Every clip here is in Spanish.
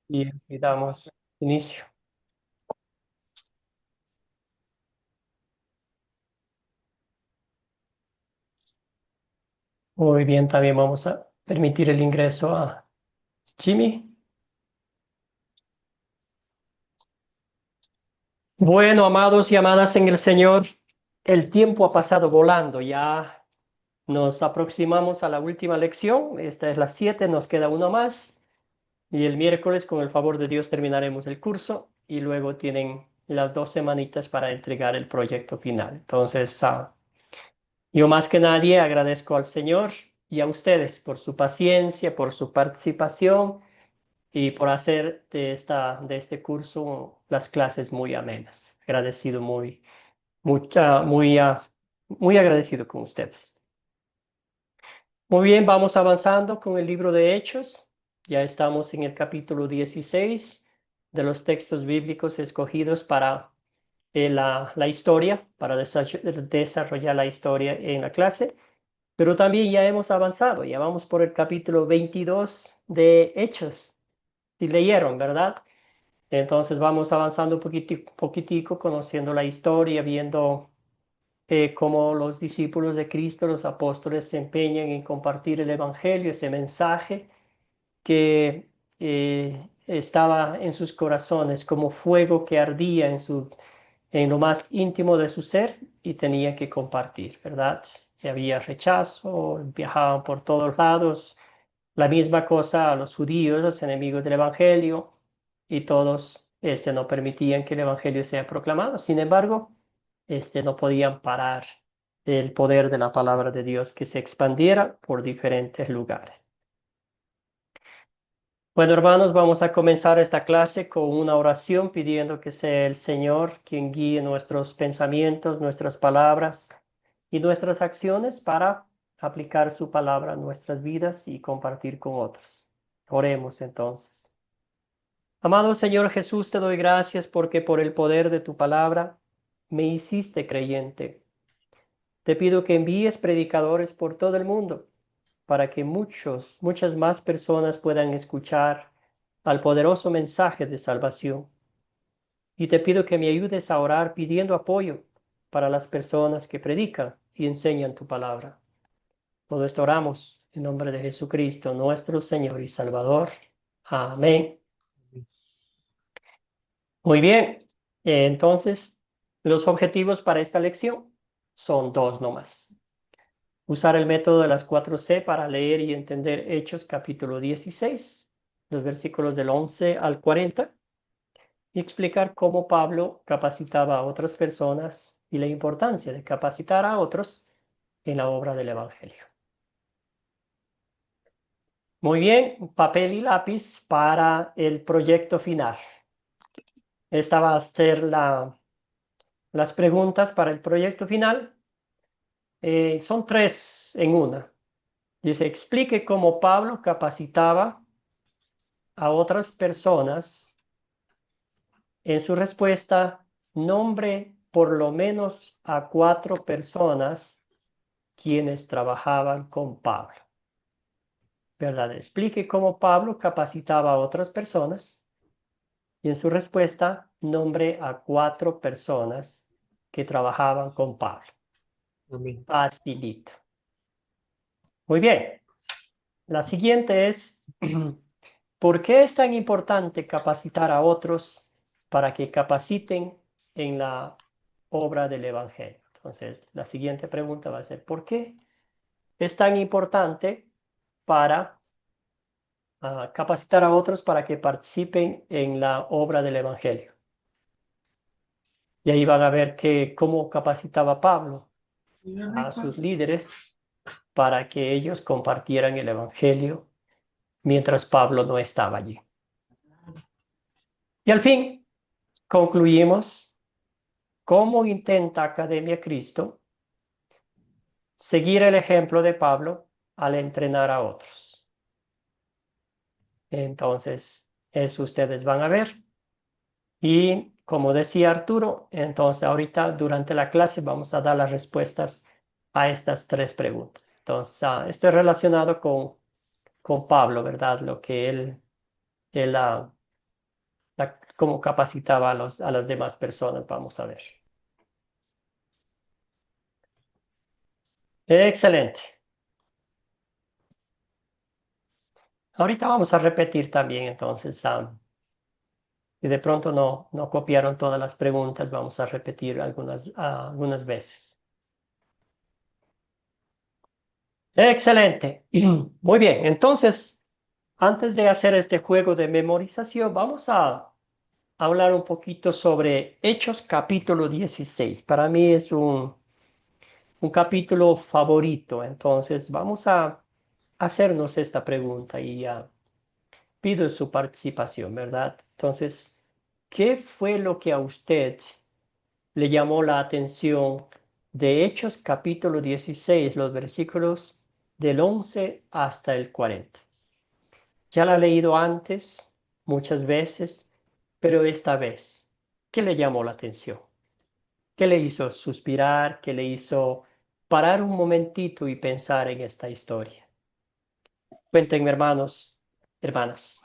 Y así damos inicio. Muy bien, también vamos a permitir el ingreso a Jimmy. Bueno, amados y amadas en el Señor, el tiempo ha pasado volando. Ya nos aproximamos a la última lección. Esta es la 7, nos queda una más. Y el miércoles, con el favor de Dios, terminaremos el curso. Y luego tienen las 2 semanitas para entregar el proyecto final. Entonces, yo más que nadie agradezco al Señor y a ustedes por su paciencia, por su participación y por hacer de este curso las clases muy amenas. Agradecido, muy agradecido con ustedes. Muy bien, vamos avanzando con el libro de Hechos. Ya estamos en el capítulo 16 de los textos bíblicos escogidos para la historia, para desarrollar la historia en la clase. Pero también ya hemos avanzado, ya vamos por el capítulo 22 de Hechos, si leyeron, ¿verdad? Entonces vamos avanzando un poquitico, conociendo la historia, viendo cómo los discípulos de Cristo, los apóstoles, se empeñan en compartir el Evangelio, ese mensaje que estaba en sus corazones como fuego que ardía en lo más íntimo de su ser y tenía que compartir, ¿verdad? Si había rechazo, viajaban por todos lados, la misma cosa a los judíos, los enemigos del Evangelio, y todos no permitían que el Evangelio sea proclamado. Sin embargo, no podían parar el poder de la palabra de Dios que se expandiera por diferentes lugares. Bueno, hermanos, vamos a comenzar esta clase con una oración pidiendo que sea el Señor quien guíe nuestros pensamientos, nuestras palabras y nuestras acciones para aplicar su palabra a nuestras vidas y compartir con otros. Oremos entonces. Amado Señor Jesús, te doy gracias porque por el poder de tu palabra me hiciste creyente. Te pido que envíes predicadores por todo el mundo para que muchas más personas puedan escuchar al poderoso mensaje de salvación. Y te pido que me ayudes a orar pidiendo apoyo para las personas que predican y enseñan tu palabra. Todo esto oramos en nombre de Jesucristo, nuestro Señor y Salvador. Amén. Muy bien. Entonces, los objetivos para esta lección son dos nomás. Usar el método de las 4C para leer y entender Hechos capítulo 16, los versículos del 11 al 40, y explicar cómo Pablo capacitaba a otras personas y la importancia de capacitar a otros en la obra del Evangelio. Muy bien, papel y lápiz para el proyecto final. Esta va a ser las preguntas para el proyecto final. Son tres en una. Dice, explique cómo Pablo capacitaba a otras personas. En su respuesta, nombre por lo menos a 4 personas quienes trabajaban con Pablo. ¿Verdad? Explique cómo Pablo capacitaba a otras personas y en su respuesta, nombre a 4 personas que trabajaban con Pablo. Amén. Facilito. Muy bien. La siguiente es, ¿por qué es tan importante capacitar a otros para que capaciten en la obra del Evangelio? Entonces, la siguiente pregunta va a ser, ¿por qué es tan importante para capacitar a otros para que participen en la obra del Evangelio? Y ahí van a ver cómo capacitaba Pablo a sus líderes para que ellos compartieran el Evangelio mientras Pablo no estaba allí. Y al fin, concluimos cómo intenta Academia Cristo seguir el ejemplo de Pablo al entrenar a otros. Entonces, eso ustedes van a ver. Y como decía Arturo, entonces ahorita durante la clase vamos a dar las respuestas a estas 3 preguntas. Entonces, esto es relacionado con Pablo, ¿verdad? Lo que él cómo capacitaba a las demás personas. Vamos a ver. Excelente. Ahorita vamos a repetir también, entonces, si de pronto no copiaron todas las preguntas, vamos a repetir algunas veces. Excelente. Muy bien. Entonces, antes de hacer este juego de memorización, vamos a hablar un poquito sobre Hechos capítulo 16. Para mí es un capítulo favorito. Entonces, vamos a hacernos esta pregunta y pido su participación, ¿verdad? Entonces, ¿qué fue lo que a usted le llamó la atención de Hechos capítulo 16, los versículos del 11 hasta el 40? Ya la he leído antes, muchas veces, pero esta vez, ¿qué le llamó la atención? ¿Qué le hizo suspirar? ¿Qué le hizo parar un momentito y pensar en esta historia? Cuéntenme, hermanos, hermanas.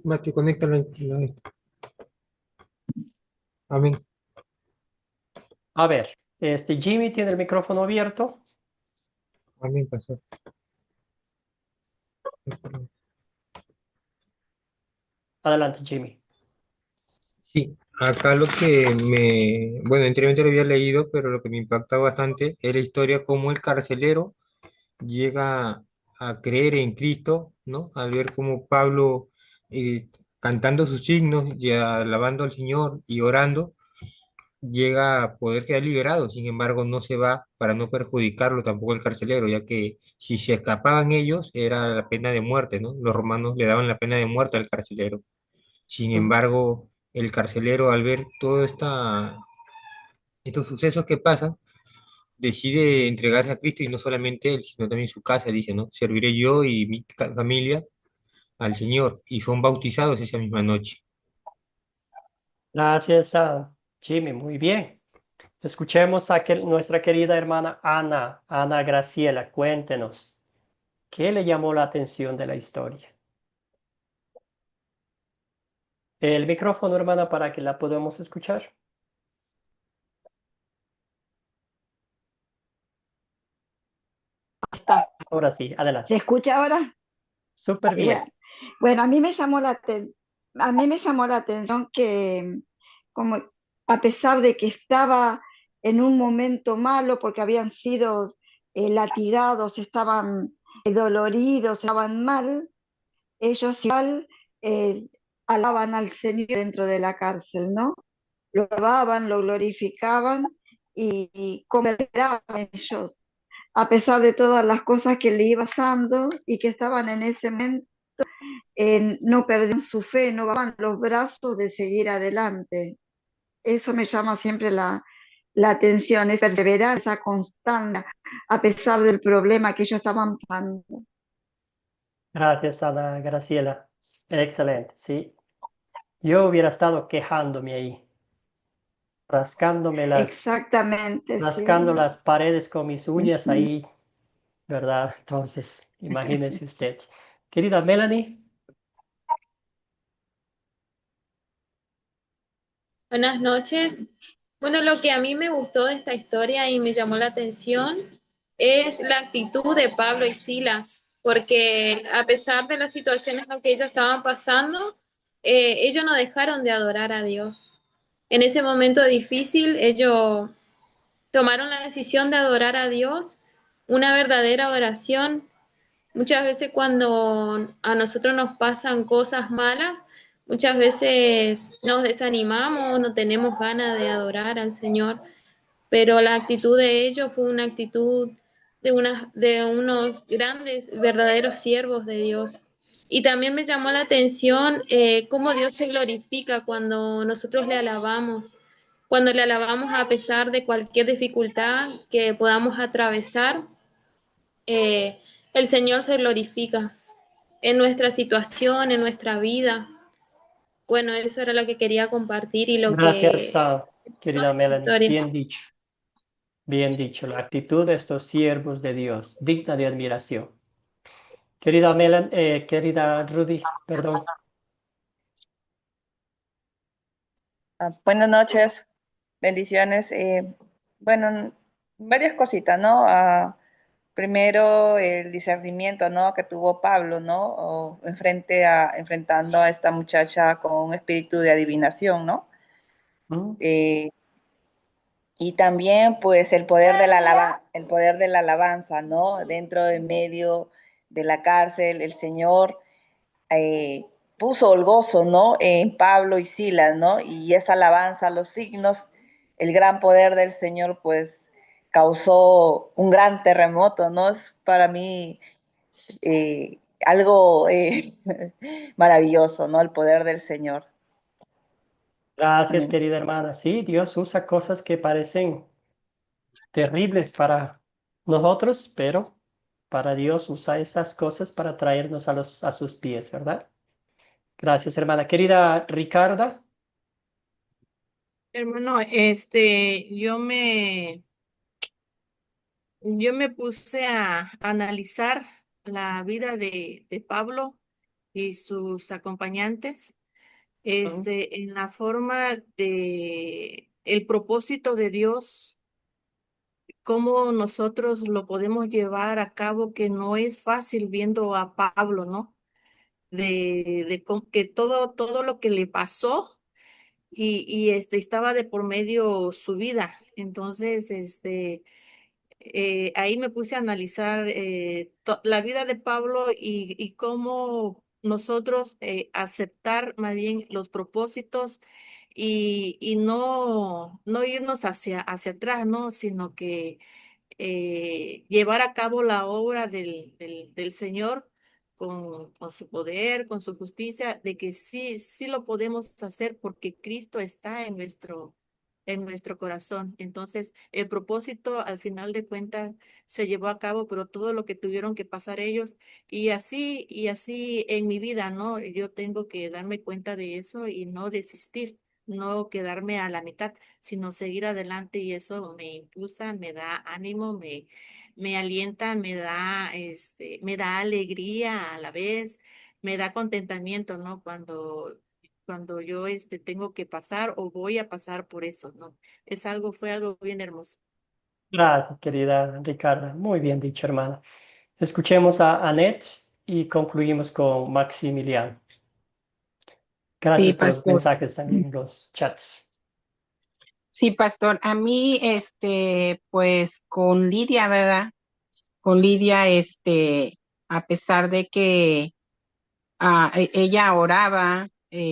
Mati, conéctalo. Amén. A ver, Jimmy tiene el micrófono abierto. Amén, pastor. Adelante, Jimmy. Sí, acá lo que bueno, anteriormente lo había leído, pero lo que me impacta bastante es la historia cómo el carcelero llega a creer en Cristo, ¿no? Al ver cómo Pablo cantando sus signos y alabando al Señor y orando, llega a poder quedar liberado. Sin embargo, no se va para no perjudicarlo tampoco el carcelero, ya que si se escapaban ellos era la pena de muerte, ¿no? Los romanos le daban la pena de muerte al carcelero. Sin Mm. embargo, el carcelero al ver todos estos sucesos que pasan, decide entregarse a Cristo y no solamente él, sino también su casa, dice, ¿no? Serviré yo y mi familia al Señor, y son bautizados esa misma noche. Gracias a Jimmy, muy bien. Escuchemos a nuestra querida hermana Ana Graciela. Cuéntenos, ¿qué le llamó la atención de la historia? El micrófono, hermana, para que la podamos escuchar. Está. Ahora sí, ¿Se adelante. escucha ahora? Súper Sí, bien. bueno. Bueno, a mí me llamó la atención que como a pesar de que estaba en un momento malo porque habían sido latigados, estaban doloridos, estaban mal, ellos igual eh, alaban al Señor dentro de la cárcel, ¿no? Lo alababan, lo glorificaban y convertían en ellos a pesar de todas las cosas que le iba pasando y que estaban en ese momento, no perdían su fe, no bajaban los brazos de seguir adelante. Eso me llama siempre la atención, esa perseverancia, esa constancia, a pesar del problema que ellos estaban pasando. Gracias, Ana Graciela. Excelente, sí. Yo hubiera estado quejándome ahí, rascándome Exactamente, rascando sí. las paredes con mis uñas Ujú. ahí, ¿verdad? Entonces, imagínese usted. Querida Melanie. Buenas noches. Bueno, lo que a mí me gustó de esta historia y me llamó la atención es la actitud de Pablo y Silas, porque a pesar de las situaciones en las que ellos estaban pasando, ellos no dejaron de adorar a Dios. En ese momento difícil, ellos tomaron la decisión de adorar a Dios, una verdadera oración. Muchas veces cuando a nosotros nos pasan cosas malas, muchas veces nos desanimamos, no tenemos ganas de adorar al Señor, pero la actitud de ellos fue una actitud de unos grandes, verdaderos siervos de Dios. Y también me llamó la atención cómo Dios se glorifica cuando nosotros le alabamos, cuando le alabamos a pesar de cualquier dificultad que podamos atravesar, eh, el Señor se glorifica en nuestra situación, en nuestra vida. Bueno, eso era lo que quería compartir y lo Gracias, que querida Melanie. historia. Bien dicho, bien dicho. La actitud de estos siervos de Dios, digna de admiración. Querida Querida Rudy, perdón. Buenas noches, bendiciones. Bueno, varias cositas, ¿no? Primero, el discernimiento, ¿no? Que tuvo Pablo, ¿no? Enfrentando a esta muchacha con un espíritu de adivinación, ¿no? ¿Mm? Eh, y también, pues, el poder de la alabanza, ¿no? Dentro del medio de la cárcel, el Señor eh, puso el gozo, ¿no? En Pablo y Silas, ¿no? Y esa alabanza, los signos, el gran poder del Señor, pues causó un gran terremoto, ¿no? Es para mí algo maravilloso, ¿no? El poder del Señor. Gracias, Amén. querida hermana. Sí, Dios usa cosas que parecen terribles para nosotros, pero para Dios usa esas cosas para traernos a sus pies, ¿verdad? Gracias, hermana. Querida Ricarda. Hermano, yo me puse a analizar la vida de Pablo y sus acompañantes, ¿Mm? en la forma de el propósito de Dios, cómo nosotros lo podemos llevar a cabo, que no es fácil viendo a Pablo, ¿no? Que todo lo que le pasó y estaba de por medio su vida. Entonces, ahí me puse a analizar la vida de Pablo y cómo nosotros aceptar más bien los propósitos y no irnos hacia atrás, ¿no? Sino que llevar a cabo la obra del Señor con su poder, con su justicia, de que sí lo podemos hacer porque Cristo está en nuestro corazón. Entonces, el propósito al final de cuentas se llevó a cabo, pero todo lo que tuvieron que pasar ellos y así en mi vida, ¿no? Yo tengo que darme cuenta de eso y no desistir, no quedarme a la mitad, sino seguir adelante, y eso me impulsa, me da ánimo, me alienta, me da alegría a la vez, me da contentamiento, ¿no? Cuando yo tengo que pasar o voy a pasar por eso, ¿no? Fue algo bien hermoso. Gracias, querida Ricarda. Muy bien dicho, hermana. Escuchemos a Annette y concluimos con Maximiliano. Sí, Gracias por los pastor. mensajes también en los chats. Sí, pastor. A mí, pues con Lidia, ¿verdad? Con Lidia, a pesar de que ella oraba,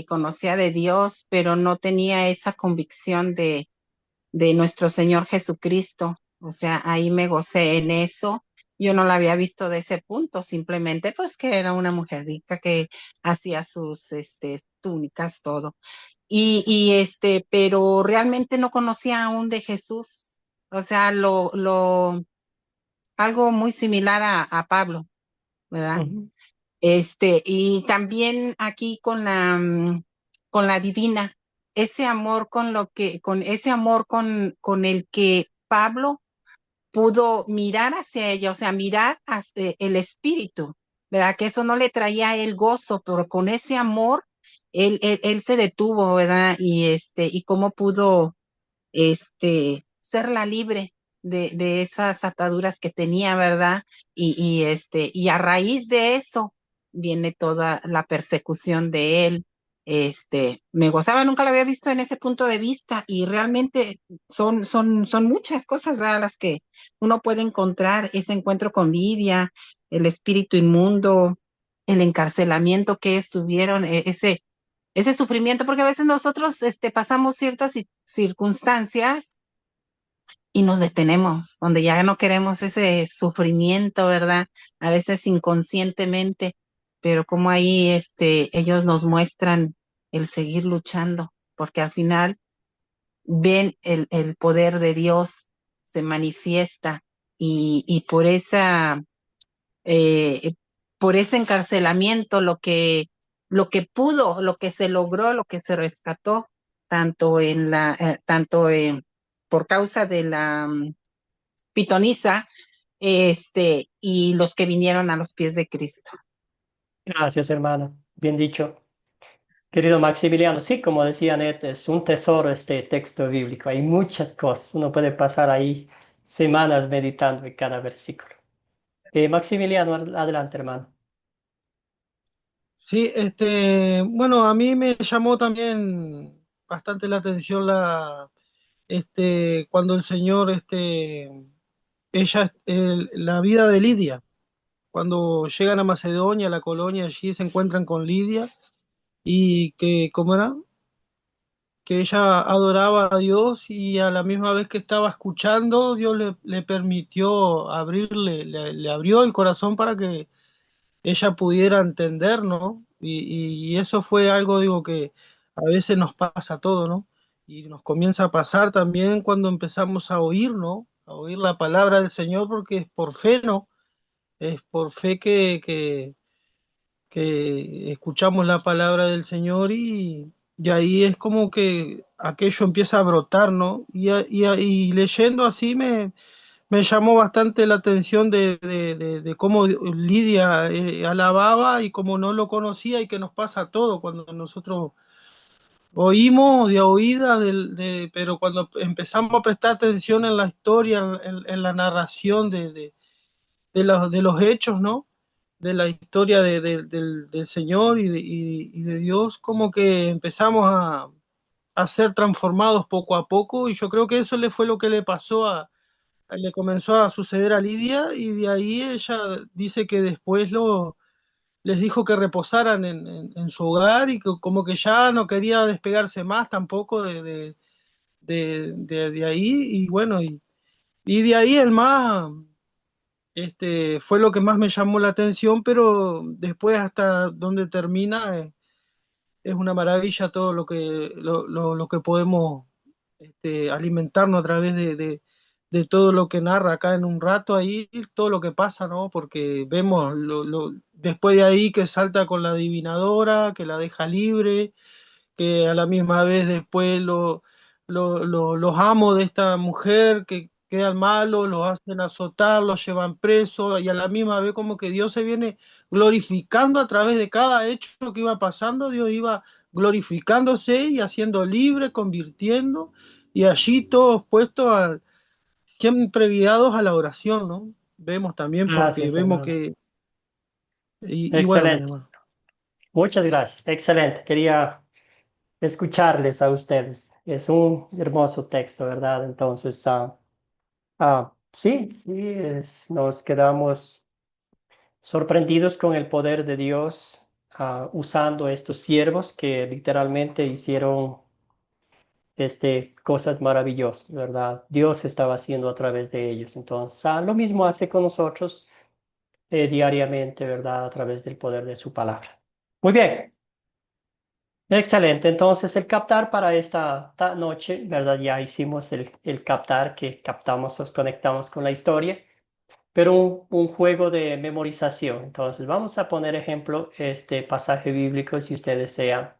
conocía de Dios, pero no tenía esa convicción de nuestro Señor Jesucristo. O sea, ahí me gocé en eso. Yo no la había visto de ese punto, simplemente pues que era una mujer rica que hacía sus, túnicas, todo. Pero realmente no conocía aún de Jesús. O sea, algo muy similar a Pablo, ¿verdad? Ujú. Y también aquí con la divina, ese amor con ese amor con el que Pablo pudo mirar hacia ella, o sea, mirar hacia el espíritu, ¿verdad? Que eso no le traía a él gozo, pero con ese amor él se detuvo, ¿verdad? Y cómo pudo serla libre de esas ataduras que tenía, ¿verdad? Y a raíz de eso viene toda la persecución de él. Me gozaba, nunca lo había visto en ese punto de vista, y realmente son muchas cosas, ¿verdad? Las que uno puede encontrar, ese encuentro con Lidia, el espíritu inmundo, el encarcelamiento que estuvieron, ese sufrimiento, porque a veces nosotros pasamos ciertas circunstancias y nos detenemos, donde ya no queremos ese sufrimiento, ¿verdad? A veces inconscientemente, pero como ahí ellos nos muestran el seguir luchando, porque al final ven el poder de Dios se manifiesta, y eh, por ese encarcelamiento, lo que se logró, lo que se rescató, por causa de la pitonisa, y los que vinieron a los pies de Cristo. Gracias, hermana. Bien dicho. Querido Maximiliano, sí, como decía Net, es un tesoro este texto bíblico. Hay muchas cosas. Uno puede pasar ahí semanas meditando en cada versículo. Maximiliano, adelante, hermano. Sí, bueno, a mí me llamó también bastante la atención cuando el Señor, la vida de Lidia, cuando llegan a Macedonia, a la colonia, allí se encuentran con Lidia y que, ¿cómo era? Que ella adoraba a Dios y a la misma vez que estaba escuchando, Dios le permitió abrirle, le abrió el corazón para que ella pudiera entender, ¿no? Y eso fue algo, digo, que a veces nos pasa a todo, ¿no? Y nos comienza a pasar también cuando empezamos a oír, ¿no? A oír la palabra del Señor, porque es por fe, ¿no? Es por fe que escuchamos la palabra del Señor y ahí es como que aquello empieza a brotar, ¿no? Y leyendo así me llamó bastante la atención de cómo Lidia alababa y cómo no lo conocía y que nos pasa a todo cuando nosotros oímos de oída, pero cuando empezamos a prestar atención en la historia, en la narración de los hechos, ¿no? De la historia del Señor y de Dios, como que empezamos a ser transformados poco a poco y yo creo que eso le fue lo que le pasó le comenzó a suceder a Lidia y de ahí ella dice que después les dijo que reposaran en su hogar y que como que ya no quería despegarse más tampoco de ahí y bueno, y de ahí el más, fue lo que más me llamó la atención, pero después hasta donde termina es una maravilla todo lo que podemos alimentarnos a través de todo lo que narra acá en un rato ahí, todo lo que pasa, ¿no? Porque vemos después de ahí que salta con la adivinadora, que la deja libre, que a la misma vez después los amos de esta mujer que quedan malos, los hacen azotar, los llevan presos y a la misma vez como que Dios se viene glorificando a través de cada hecho que iba pasando, Dios iba glorificándose y haciendo libre, convirtiendo y allí todos puestos siempre guiados a la oración, ¿no? Vemos también porque Gracias, vemos hermano. que, y bueno, mi Excelente. hermano. Muchas gracias. Excelente. Quería escucharles a ustedes. Es un hermoso texto, ¿verdad? Entonces, sí, sí, nos quedamos sorprendidos con el poder de Dios usando estos siervos que literalmente hicieron cosas maravillosas, ¿verdad? Dios estaba haciendo a través de ellos. Entonces, lo mismo hace con nosotros diariamente, ¿verdad? A través del poder de su palabra. Muy bien. Excelente. Entonces, el captar para esta noche, ¿verdad? Ya hicimos el captar, que captamos, nos conectamos con la historia, pero un juego de memorización. Entonces, vamos a poner ejemplo este pasaje bíblico si usted desea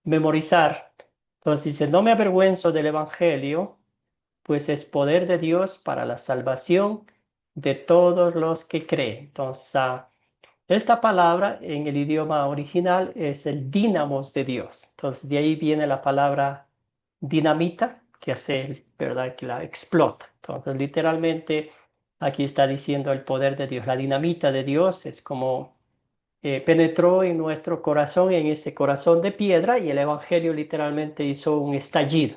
memorizar. Entonces dice, no me avergüenzo del Evangelio, pues es poder de Dios para la salvación de todos los que creen. Entonces, esta palabra en el idioma original es el dínamos de Dios. Entonces, de ahí viene la palabra dinamita, que hace, ¿verdad? Que la explota. Entonces, literalmente, aquí está diciendo el poder de Dios. La dinamita de Dios es como penetró en nuestro corazón, en ese corazón de piedra, y el Evangelio literalmente hizo un estallido,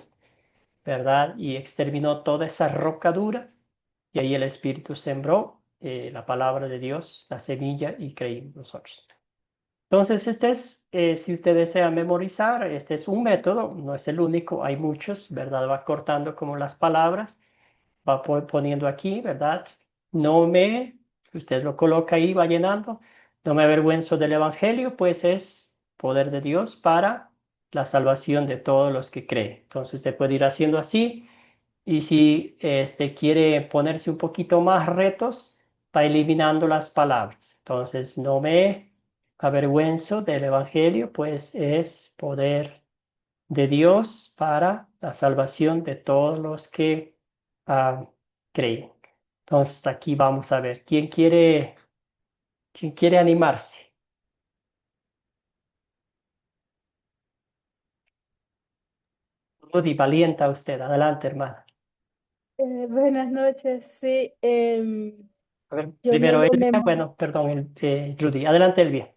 ¿verdad? Y exterminó toda esa roca dura, y ahí el Espíritu sembró la palabra de Dios, la semilla, y creímos nosotros. Entonces, si usted desea memorizar, este es un método, no es el único, hay muchos, ¿verdad? Va cortando como las palabras, va poniendo aquí, ¿verdad? No me, usted lo coloca ahí, va llenando, no me avergüenzo del Evangelio, pues es poder de Dios para la salvación de todos los que creen. Entonces usted puede ir haciendo así, y si quiere ponerse un poquito más retos, va eliminando las palabras. Entonces, no me avergüenzo del Evangelio, pues es poder de Dios para la salvación de todos los que ah, creen. Entonces, aquí vamos a ver, quién quiere animarse? Rudy, valienta usted. Adelante, hermana. Buenas noches, sí, A ver, yo me primero lo Elvia, bueno, perdón, Rudy. Adelante, Elvia.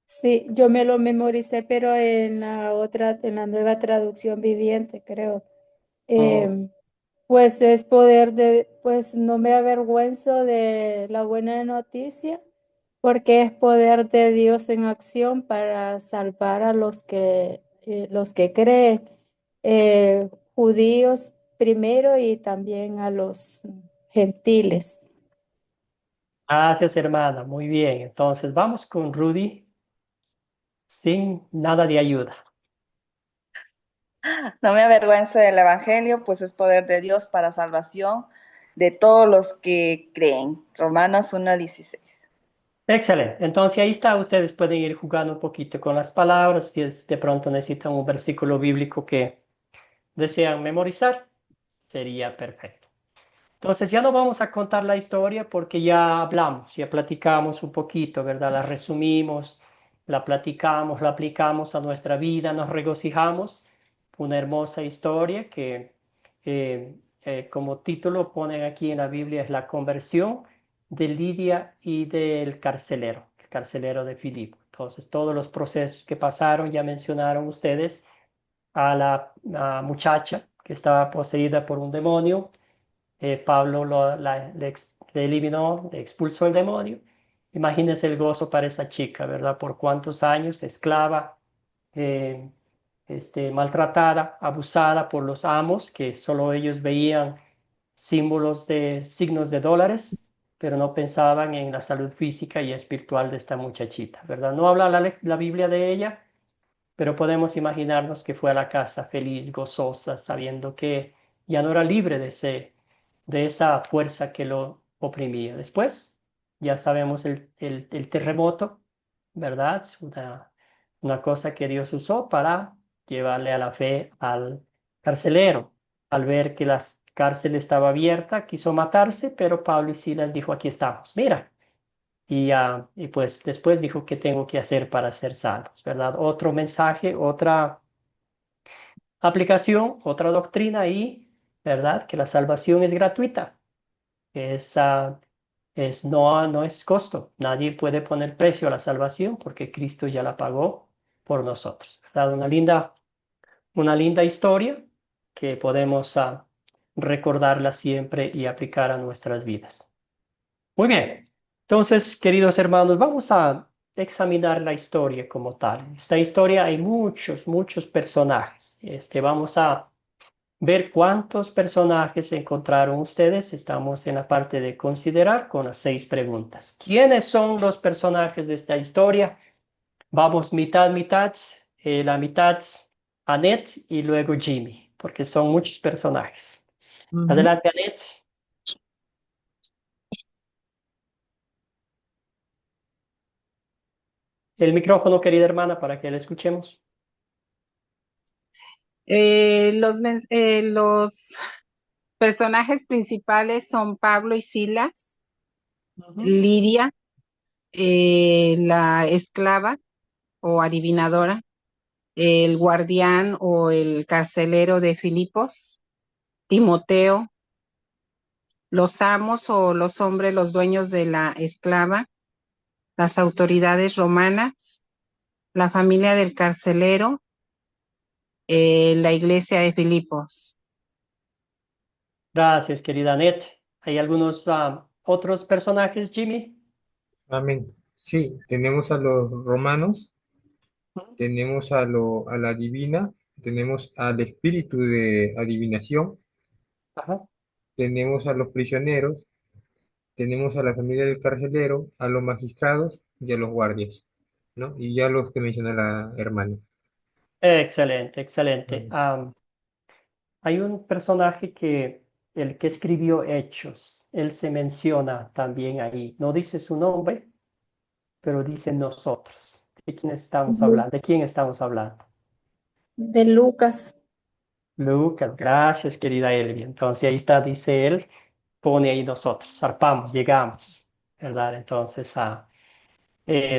sí, yo me lo memoricé, pero en la otra, en la nueva traducción viviente, creo. Oh, Pues es poder de, pues no me avergüenzo de la buena noticia, porque es poder de Dios en acción para salvar a los que creen, judíos primero y también a los gentiles. gracias, hermana. Muy bien. Entonces, vamos con Rudy sin nada de ayuda. No me avergüenzo del Evangelio, pues es poder de Dios para salvación de todos los que creen. Romanos 1:16. Excelente. Entonces, ahí está. Ustedes pueden ir jugando un poquito con las palabras. Si de pronto necesitan un versículo bíblico que desean memorizar, sería perfecto. Entonces ya no vamos a contar la historia porque ya hablamos, ya platicamos un poquito, ¿verdad? La resumimos, la platicamos, la aplicamos a nuestra vida, nos regocijamos. Una hermosa historia que eh, como título ponen aquí en la Biblia es la conversión de Lidia y del carcelero, el carcelero de Filipo. Entonces todos los procesos que pasaron ya mencionaron ustedes a la muchacha que estaba poseída por un demonio. Pablo le eliminó, le expulsó el demonio. Imagínense el gozo para esa chica, ¿verdad? Por cuántos años, esclava, eh, maltratada, abusada por los amos, que solo ellos veían símbolos de signos de dólares, pero no pensaban en la salud física y espiritual de esta muchachita, ¿verdad? No habla la Biblia de ella, pero podemos imaginarnos que fue a la casa feliz, gozosa, sabiendo que ya no era libre de esa fuerza que lo oprimía. Después, ya sabemos el terremoto, ¿verdad? Es una cosa que Dios usó para llevarle a la fe al carcelero. Al ver que la cárcel estaba abierta, quiso matarse, pero Pablo y Silas dijo, aquí estamos, mira. Y pues después dijo, ¿qué tengo que hacer para ser salvos? ¿Verdad? Otro mensaje, otra aplicación, otra doctrina ahí, ¿verdad? Que la salvación es gratuita, es, no es costo. Nadie puede poner precio a la salvación porque Cristo ya la pagó por nosotros, ¿verdad? Una linda historia que podemos recordarla siempre y aplicar a nuestras vidas. Muy bien. Entonces, queridos hermanos, vamos a examinar la historia como tal. En esta historia hay muchos personajes. Vamos a ver cuántos personajes encontraron ustedes. Estamos en la parte de considerar con las 6 preguntas. ¿Quiénes son los personajes de esta historia? Vamos mitad. La mitad Annette y luego Jimmy, porque son muchos personajes. Ujú. Adelante, Annette. El micrófono, querida hermana, para que la escuchemos. Los personajes principales son Pablo y Silas, Ujú. Lidia, la esclava o adivinadora, el guardián o el carcelero de Filipos, Timoteo, los amos o los hombres, los dueños de la esclava, las autoridades romanas, la familia del carcelero, la iglesia de Filipos. Gracias, querida Annette. ¿Hay algunos otros personajes, Jimmy? Amén. Sí, tenemos a los romanos, Ujú. tenemos a la divina, tenemos al espíritu de adivinación, Ajá. tenemos a los prisioneros, tenemos a la familia del carcelero, a los magistrados y a los guardias, ¿no? Y ya los que menciona la hermana. Excelente, excelente. Mm. Hay un personaje el que escribió Hechos, él se menciona también ahí. No dice su nombre, pero dice nosotros. ¿De quién estamos hablando? ¿De quién estamos hablando? De Lucas. Lucas, gracias, querida Elvia. Entonces ahí está, dice él, pone ahí nosotros, zarpamos, llegamos, ¿verdad? Entonces,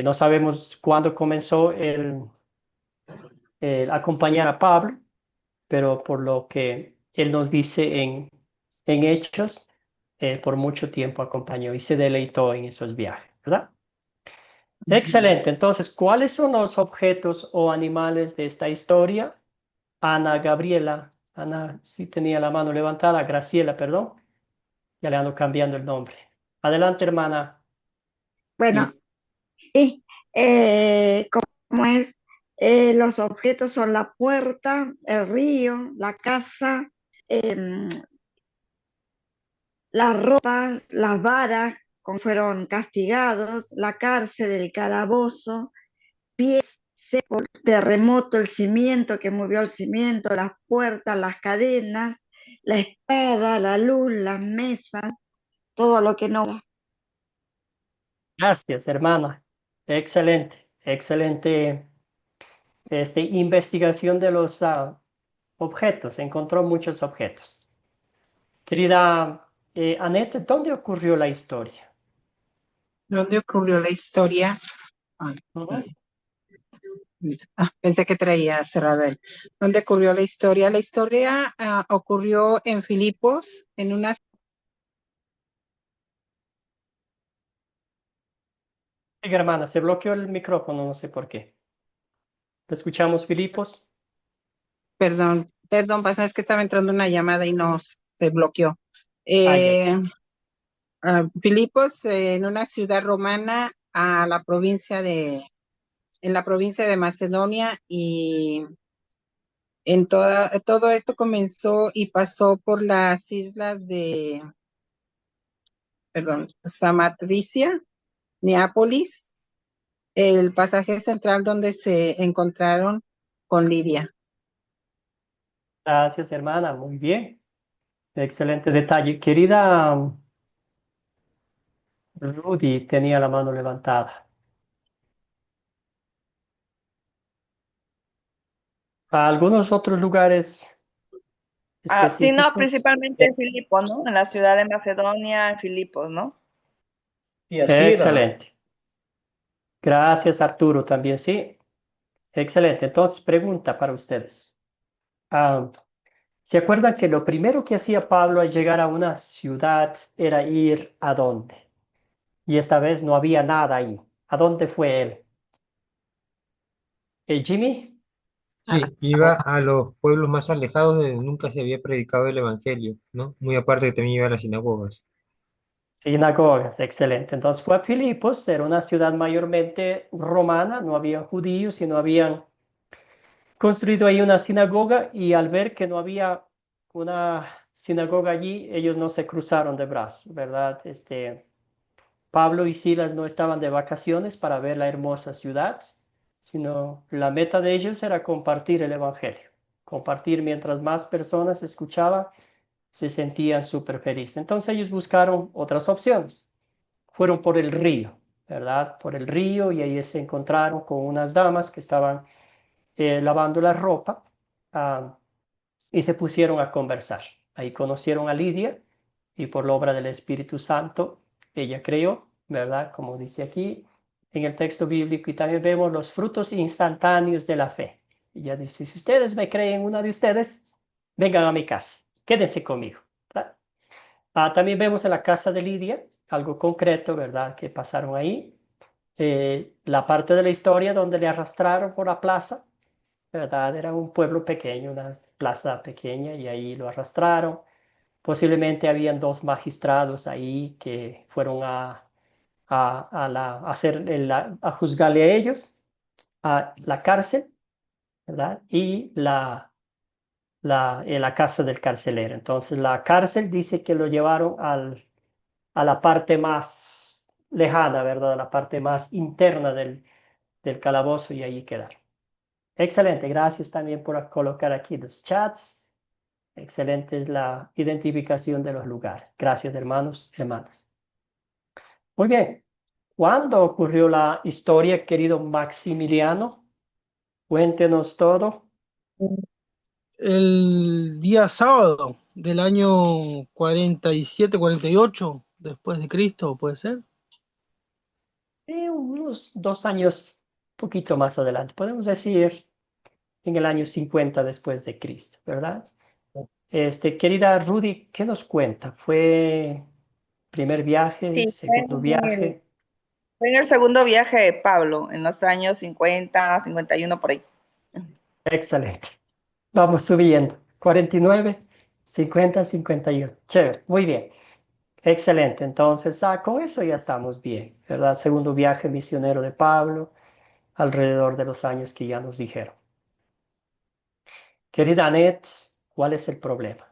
no sabemos cuándo comenzó el acompañar a Pablo, pero por lo que él nos dice en Hechos, por mucho tiempo acompañó y se deleitó en esos viajes, ¿verdad? Excelente. Entonces, ¿cuáles son los objetos o animales de esta historia? Ana Gabriela, Ana sí tenía la mano levantada, Graciela, perdón, ya le ando cambiando el nombre. Adelante, hermana. Bueno, Sí. y ¿cómo es? Los objetos son la puerta, el río, la casa, em, las ropas, las varas, como fueron castigados, la cárcel, el calabozo, pies secos, terremoto, el cimiento que movió el cimiento, las puertas, las cadenas, la espada, la luz, las mesas, todo lo que no. Gracias, hermana. Excelente, excelente investigación de los objetos. Encontró muchos objetos. Querida Annette, ¿dónde ocurrió la historia? ¿Dónde ocurrió la historia? Ay, Ujú. pensé que traía cerrado él. ¿Dónde ocurrió la historia? La historia ocurrió en Filipos, en una... Sí, hermana, se bloqueó el micrófono, no sé por qué. ¿Te escuchamos, Filipos? Perdón, pasa, es que estaba entrando una llamada y nos se bloqueó. Ay, ay. Filipos, en una ciudad romana en la provincia de Macedonia, y todo esto comenzó y pasó por las islas de, perdón, Samatricia, Neápolis, el pasaje central donde se encontraron con Lidia. Gracias, hermana. Muy bien. Excelente detalle. Querida Rudy tenía la mano levantada. ¿A algunos otros lugares Sí, no, específicos? principalmente en Filipos, ¿no? En la ciudad de Macedonia, en Filipos, ¿no? Excelente. Gracias, Arturo, también sí. Excelente. Entonces, pregunta para ustedes. Ah, ¿Se acuerdan que lo primero que hacía Pablo al llegar a una ciudad era ir a dónde? Y esta vez no había nada ahí. ¿A dónde fue él? Jimmy? Sí, iba a los pueblos más alejados donde nunca se había predicado el evangelio, ¿no? Muy aparte que también iba a las sinagogas. Sinagogas, excelente. Entonces fue a Filipos, era una ciudad mayormente romana, no había judíos, sino habían construido ahí una sinagoga y al ver que no había una sinagoga allí, ellos no se cruzaron de brazos, ¿verdad? Pablo y Silas no estaban de vacaciones para ver la hermosa ciudad, sino la meta de ellos era compartir el evangelio. Compartir mientras más personas escuchaban, se sentían súper felices. Entonces ellos buscaron otras opciones. Fueron por el río, ¿verdad? Por el río y ahí se encontraron con unas damas que estaban lavando la ropa ah, y se pusieron a conversar. Ahí conocieron a Lidia y por la obra del Espíritu Santo ella creyó, ¿verdad? Como dice aquí en el texto bíblico, y también vemos los frutos instantáneos de la fe. Ella dice, si ustedes me creen, una de ustedes, vengan a mi casa, quédense conmigo. ¿Verdad? También vemos en la casa de Lidia algo concreto, ¿verdad? Que pasaron ahí. La parte de la historia donde le arrastraron por la plaza, ¿verdad? Era un pueblo pequeño, una plaza pequeña, y ahí lo arrastraron. Posiblemente habían dos magistrados ahí que fueron a juzgarle a ellos, a la cárcel, ¿verdad? Y la casa del carcelero. Entonces la cárcel dice que lo llevaron a la parte más lejana, ¿verdad? A la parte más interna del calabozo y ahí quedaron. Excelente, gracias también por colocar aquí los chats. Excelente es la identificación de los lugares. Gracias, hermanos, hermanas. Muy bien. ¿Cuándo ocurrió la historia, querido Maximiliano? Cuéntenos todo. El día sábado del año 47, 48 después de Cristo, ¿puede ser? Unos 2 años, poquito más adelante. Podemos decir en el año 50 después de Cristo, ¿verdad? Querida Rudy, ¿qué nos cuenta? ¿Fue primer viaje, Sí, segundo viaje? fue en el segundo viaje de Pablo, en los años 50, 51 por ahí. Excelente. Vamos subiendo. 49, 50, 51. Chévere, muy bien. Excelente. Entonces, con eso ya estamos bien, ¿verdad? Segundo viaje misionero de Pablo, alrededor de los años que ya nos dijeron. Querida Annette, ¿cuál es el problema?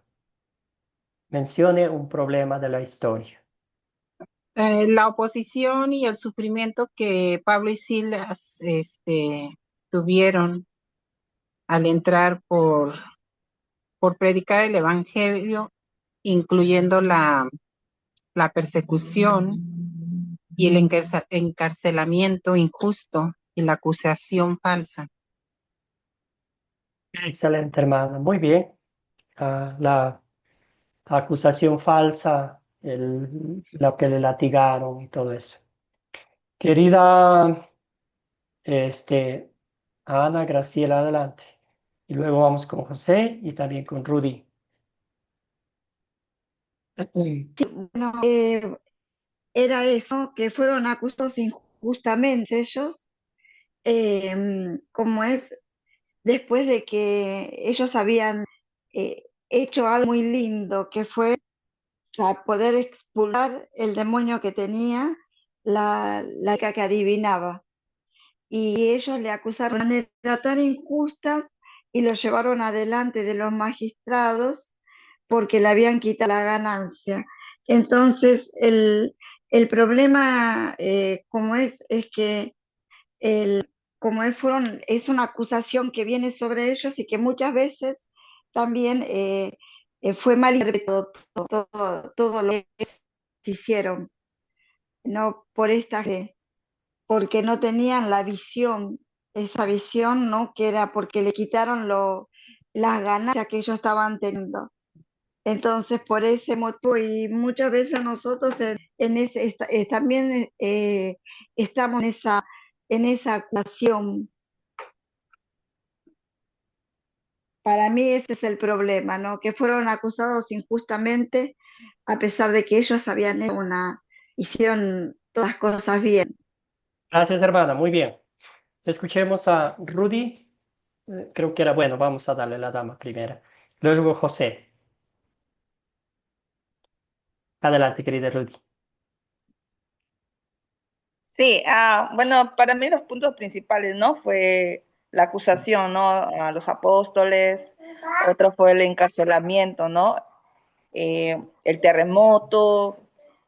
Mencione un problema de la historia. La oposición y el sufrimiento que Pablo y Silas tuvieron al entrar por predicar el evangelio, incluyendo la persecución y el encarcelamiento injusto y la acusación falsa. Excelente, hermana. Muy bien. La acusación falsa, lo que le latigaron y todo eso. Querida Ana Graciela, adelante. Y luego vamos con José y también con Rudy. Bueno, era eso, que fueron acusados injustamente ellos, como es después de que ellos habían hecho algo muy lindo, que fue poder expulsar el demonio que tenía la que adivinaba. Y ellos le acusaron de manera tan injustas y lo llevaron adelante de los magistrados porque le habían quitado la ganancia. Entonces, el problema, es que es una acusación que viene sobre ellos y que muchas veces también fue mal interpretado todo lo que hicieron, ¿no? Porque no tenían la visión, esa visión, ¿no? Que era porque le quitaron las ganancias que ellos estaban teniendo. Entonces, por ese motivo, y muchas veces nosotros también estamos en esa acusación. Para mí ese es el problema, ¿no? Que fueron acusados injustamente a pesar de que ellos hicieron todas las cosas bien. Gracias, hermana. Muy bien. Escuchemos a Rudy. Creo que era bueno. Vamos a darle la dama primera. Luego José. Adelante, querida Rudy. Sí, bueno, para mí los puntos principales, ¿no? Fue la acusación, ¿no? A los apóstoles, otro fue el encarcelamiento, ¿no? El terremoto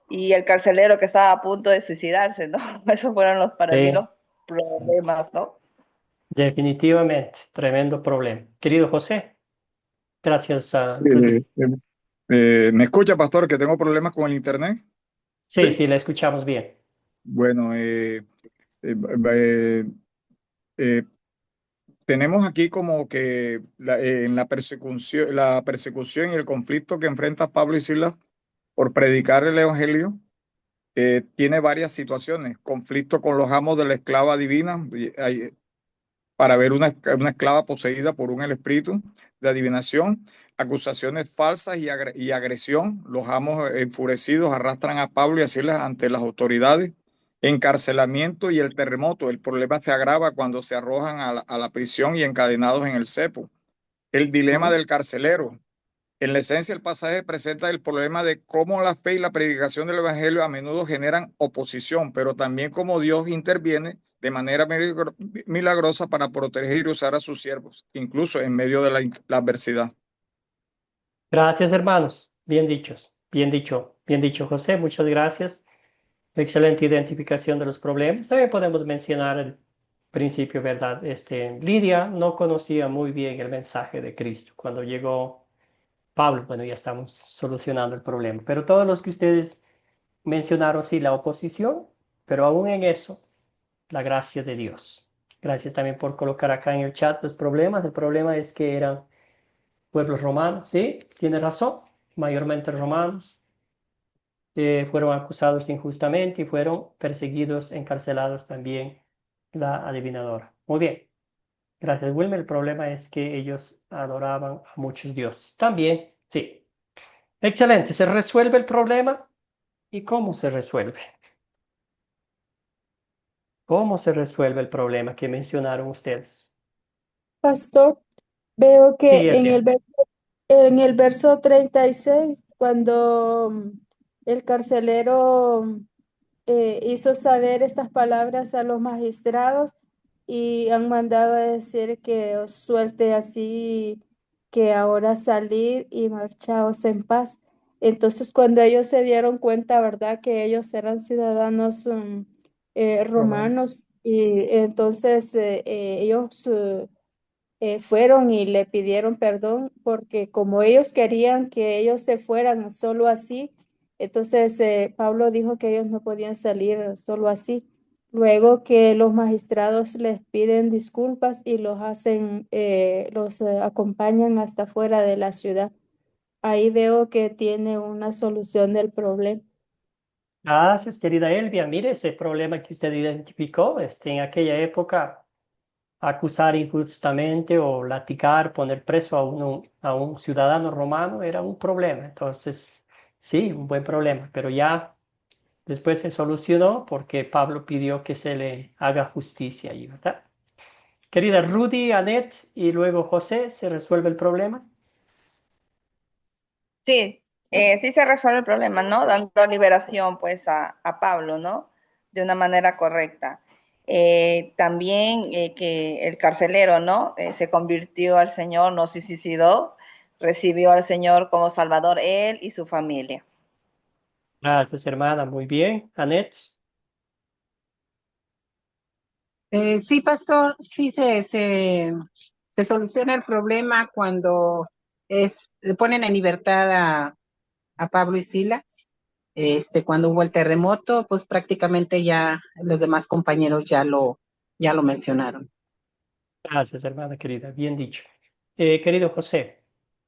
y el carcelero que estaba a punto de suicidarse, ¿no? Esos fueron para mí Sí, los problemas, ¿no? definitivamente. Tremendo problema. Querido José. Gracias a Eh, Rudy. ¿Me escucha, pastor, que tengo problemas con el internet? Sí, Sí. sí, la escuchamos bien. Bueno, eh, eh, tenemos aquí como que en la persecución y el conflicto que enfrenta Pablo y Silas por predicar el evangelio, tiene varias situaciones. Conflicto con los amos de la esclava divina, para ver una esclava poseída por el espíritu de adivinación, acusaciones falsas y agresión. Los amos enfurecidos arrastran a Pablo y a Silas ante las autoridades. Encarcelamiento y el terremoto. El problema se agrava cuando se arrojan a la prisión y encadenados en el cepo. El dilema del carcelero. En la esencia, el pasaje presenta el problema de cómo la fe y la predicación del evangelio a menudo generan oposición, pero también cómo Dios interviene de manera milagrosa para proteger y usar a sus siervos, incluso en medio de la adversidad. Gracias, hermanos. Bien dichos. Bien dicho. Bien dicho, José. Muchas gracias. Excelente identificación de los problemas. También podemos mencionar el principio, ¿verdad? Lidia no conocía muy bien el mensaje de Cristo. Cuando llegó Pablo, bueno, ya estamos solucionando el problema. Pero todos los que ustedes mencionaron, sí, la oposición, pero aún en eso, la gracia de Dios. Gracias también por colocar acá en el chat los problemas. El problema es que eran pueblos romanos, sí, tiene razón, mayormente romanos. Fueron acusados injustamente y fueron perseguidos, encarcelados también la adivinadora. Muy bien. Gracias, Wilmer. El problema es que ellos adoraban a muchos dioses. También, sí. Excelente. ¿Se resuelve el problema? ¿Y cómo se resuelve? ¿Cómo se resuelve el problema que mencionaron ustedes? Pastor, veo que Sí, Elvia. en el verso 36, cuando el carcelero hizo saber estas palabras a los magistrados y han mandado a decir que os suelte así, que ahora salid y marchaos en paz. Entonces, cuando ellos se dieron cuenta, ¿verdad? Que ellos eran ciudadanos Romanos. romanos y entonces ellos fueron y le pidieron perdón porque como ellos querían que ellos se fueran solo así, entonces Pablo dijo que ellos no podían salir solo así. Luego que los magistrados les piden disculpas y los hacen, los acompañan hasta fuera de la ciudad. Ahí veo que tiene una solución del problema. Gracias, querida Elvia. Mire ese problema que usted identificó. En aquella época, acusar injustamente o latigar, poner preso a un ciudadano romano era un problema. Entonces, sí, un buen problema, pero ya después se solucionó porque Pablo pidió que se le haga justicia allí, ¿verdad? Querida Rudy, Annette y luego José, ¿se resuelve el problema? Sí, sí se resuelve el problema, ¿no? Dando liberación, pues, a Pablo, ¿no? De una manera correcta. También que el carcelero, ¿no? Se convirtió al Señor, no se suicidó, recibió al Señor como Salvador, él y su familia. Gracias, hermana, muy bien. Annette, Sí, pastor, sí se soluciona el problema cuando ponen en libertad a Pablo y Silas. Cuando hubo el terremoto, pues prácticamente ya los demás compañeros ya lo mencionaron. gracias, hermana querida, bien dicho. Querido José,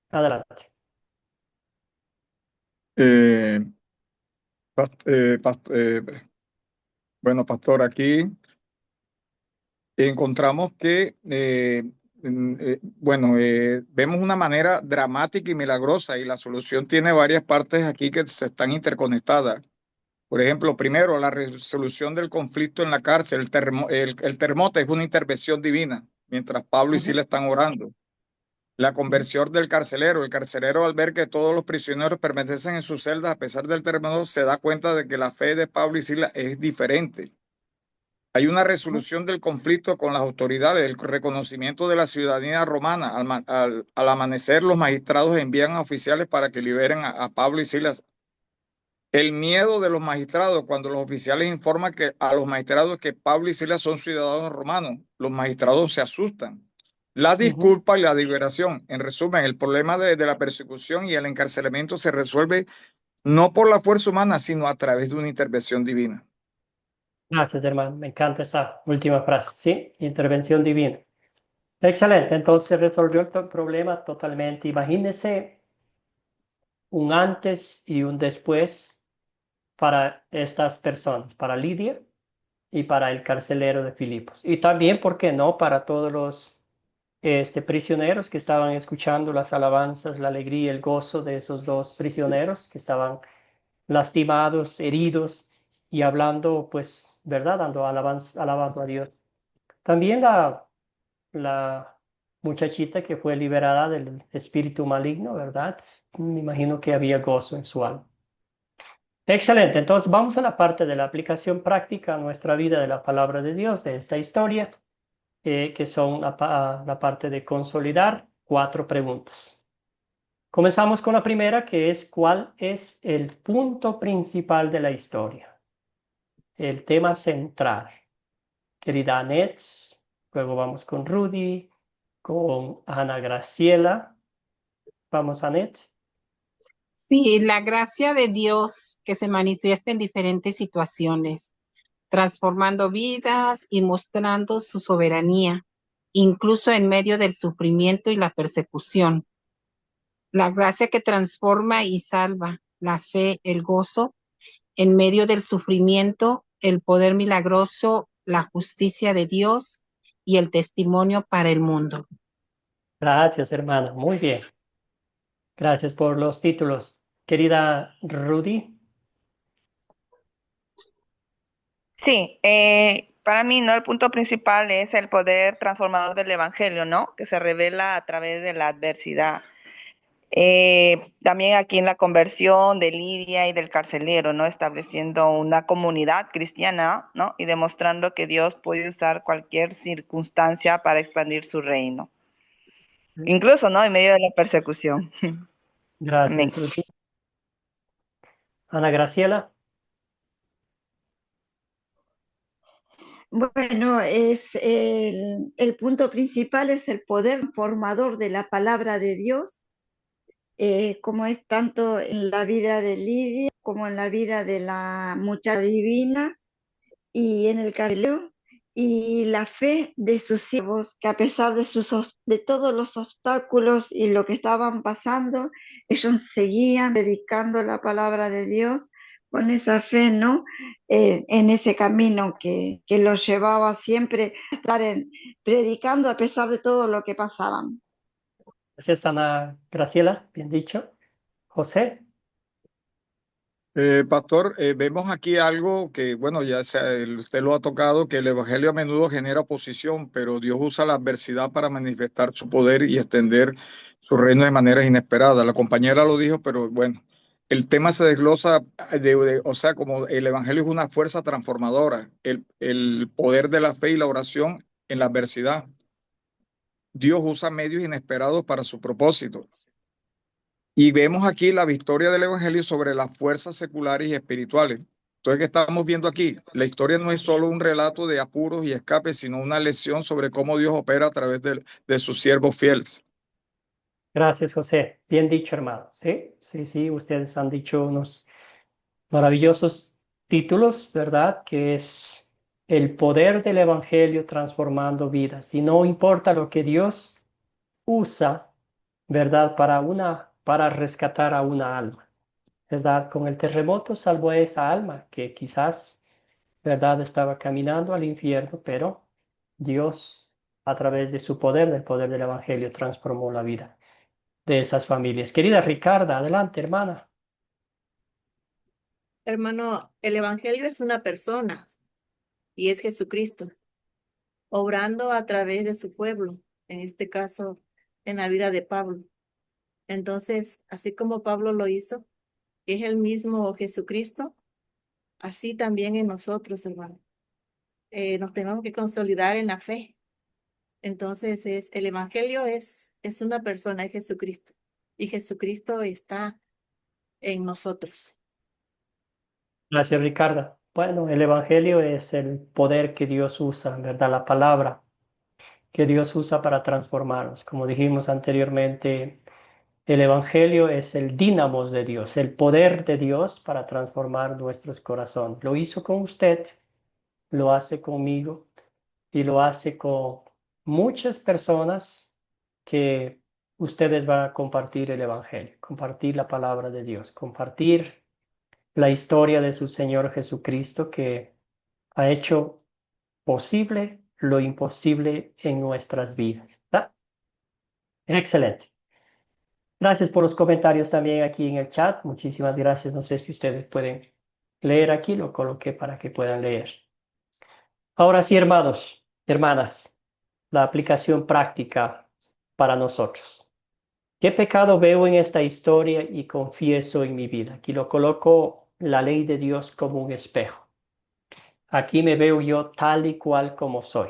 adelante. Eh, past- eh, past- eh, bueno, pastor, aquí encontramos que, vemos una manera dramática y milagrosa y la solución tiene varias partes aquí que se están interconectadas. Por ejemplo, primero, la resolución del conflicto en la cárcel. El terremoto es una intervención divina, mientras Pablo y Sila están orando. La conversión del carcelero. El carcelero, al ver que todos los prisioneros permanecen en sus celdas a pesar del terremoto, se da cuenta de que la fe de Pablo y Sila es diferente. Hay una resolución del conflicto con las autoridades, el reconocimiento de la ciudadanía romana. Al amanecer, los magistrados envían a oficiales para que liberen a Pablo y Silas. El miedo de los magistrados cuando los oficiales informan a los magistrados que Pablo y Silas son ciudadanos romanos. Los magistrados se asustan. La disculpa y la liberación. En resumen, el problema de la persecución y el encarcelamiento se resuelve no por la fuerza humana, sino a través de una intervención divina. Gracias, hermano. Me encanta esa última frase, ¿sí? Intervención divina. Excelente. Entonces resolvió el problema totalmente. Imagínese un antes y un después para estas personas, para Lidia y para el carcelero de Filipos. Y también, ¿por qué no?, para todos los prisioneros que estaban escuchando las alabanzas, la alegría, el gozo de esos dos prisioneros que estaban lastimados, heridos y hablando, pues, ¿verdad? Dando alabanza, alabando a Dios. También la muchachita que fue liberada del espíritu maligno, ¿verdad? Me imagino que había gozo en su alma. Excelente, entonces vamos a la parte de la aplicación práctica a nuestra vida de la palabra de Dios, de esta historia, que son la parte de consolidar 4 preguntas. Comenzamos con la primera, que es ¿cuál es el punto principal de la historia? El tema central. Querida Annette, luego vamos con Rudy, con Ana Graciela. Vamos, Annette. Sí, la gracia de Dios que se manifiesta en diferentes situaciones, transformando vidas y mostrando su soberanía, incluso en medio del sufrimiento y la persecución. La gracia que transforma y salva, la fe, el gozo, en medio del sufrimiento, el poder milagroso, la justicia de Dios y el testimonio para el mundo. Gracias, hermana. Muy bien. Gracias por los títulos. Querida Rudy. Sí, para mí, ¿no? El punto principal es el poder transformador del Evangelio, ¿no? Que se revela a través de la adversidad. También aquí en la conversión de Lidia y del carcelero, ¿no? Estableciendo una comunidad cristiana, ¿no? Y demostrando que Dios puede usar cualquier circunstancia para expandir su reino. Incluso, ¿no? En medio de la persecución. Amén. Gracias, Rudy. Ana Graciela. Bueno, el punto principal es el poder formador de la palabra de Dios, como es tanto en la vida de Lidia como en la vida de la muchacha divina y en el carcelero, y la fe de sus siervos, que a pesar de, de todos los obstáculos y lo que estaban pasando, ellos seguían predicando la palabra de Dios con esa fe, ¿no? En ese camino que los llevaba siempre a estar predicando a pesar de todo lo que pasaban. Gracias, Ana Graciela. Bien dicho. José. Pastor, vemos aquí algo que, bueno, usted lo ha tocado, que el Evangelio a menudo genera oposición, pero Dios usa la adversidad para manifestar su poder y extender su reino de maneras inesperadas. La compañera lo dijo, pero bueno, el tema se desglosa, o sea, como el Evangelio es una fuerza transformadora, el poder de la fe y la oración en la adversidad. Dios usa medios inesperados para su propósito. Y vemos aquí la victoria del Evangelio sobre las fuerzas seculares y espirituales. Entonces, ¿qué estamos viendo aquí? La historia no es solo un relato de apuros y escapes, sino una lección sobre cómo Dios opera a través de sus siervos fieles. Gracias, José. Bien dicho, hermano. Sí, sí, sí. Ustedes han dicho unos maravillosos títulos, ¿verdad? Que es el poder del Evangelio transformando vidas. Y no importa lo que Dios usa, ¿verdad? Para rescatar a una alma, ¿verdad? Con el terremoto salvó a esa alma que quizás, ¿verdad? Estaba caminando al infierno, pero Dios, a través de su poder, del poder del Evangelio, transformó la vida de esas familias. Querida Ricarda, adelante, hermana. Hermano, el Evangelio es una persona y es Jesucristo, obrando a través de su pueblo, en este caso, en la vida de Pablo. Entonces, así como Pablo lo hizo, es el mismo Jesucristo, así también en nosotros, hermano. Nos tenemos que consolidar en la fe. Entonces, el Evangelio es una persona, es Jesucristo. Y Jesucristo está en nosotros. Gracias, Ricarda. Bueno, el Evangelio es el poder que Dios usa, ¿verdad? La palabra que Dios usa para transformarnos. Como dijimos anteriormente, el Evangelio es el dínamos de Dios, el poder de Dios para transformar nuestros corazones. Lo hizo con usted, lo hace conmigo y lo hace con muchas personas que ustedes van a compartir el Evangelio, compartir la palabra de Dios, compartir la historia de su Señor Jesucristo que ha hecho posible lo imposible en nuestras vidas. ¿Está? Excelente. Gracias por los comentarios también aquí en el chat. Muchísimas gracias. No sé si ustedes pueden leer aquí, lo coloqué para que puedan leer. Ahora sí, hermanos, hermanas, la aplicación práctica para nosotros. ¿Qué pecado veo en esta historia y confieso en mi vida? Aquí lo coloco la ley de Dios como un espejo. Aquí me veo yo tal y cual como soy.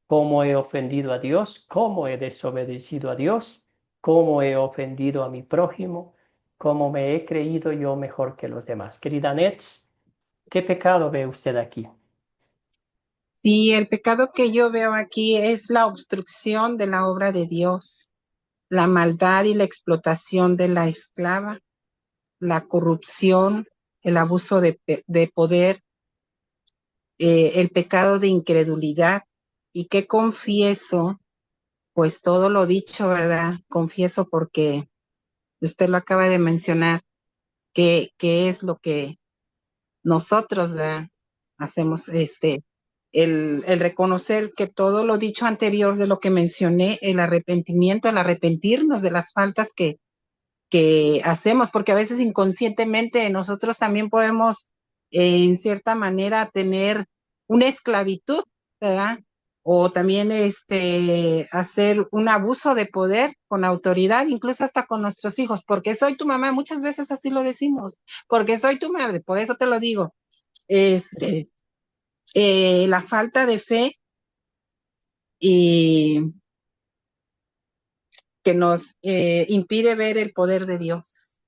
Cómo he ofendido a Dios, cómo he desobedecido a Dios, cómo he ofendido a mi prójimo, cómo me he creído yo mejor que los demás. Querida Nets, ¿qué pecado ve usted aquí? Sí, el pecado que yo veo aquí es la obstrucción de la obra de Dios, la maldad y la explotación de la esclava, la corrupción, el abuso de poder, el pecado de incredulidad. ¿Y qué confieso? Pues todo lo dicho, ¿verdad? Confieso porque usted lo acaba de mencionar, que es lo que nosotros, ¿verdad? Hacemos el reconocer que todo lo dicho anterior de lo que mencioné, el arrepentimiento, el arrepentirnos de las faltas que hacemos, porque a veces inconscientemente nosotros también podemos, en cierta manera, tener una esclavitud, ¿verdad? O también hacer un abuso de poder con autoridad, incluso hasta con nuestros hijos, porque soy tu mamá, muchas veces así lo decimos, porque soy tu madre, por eso te lo digo. La falta de fe y que nos impide ver el poder de Dios.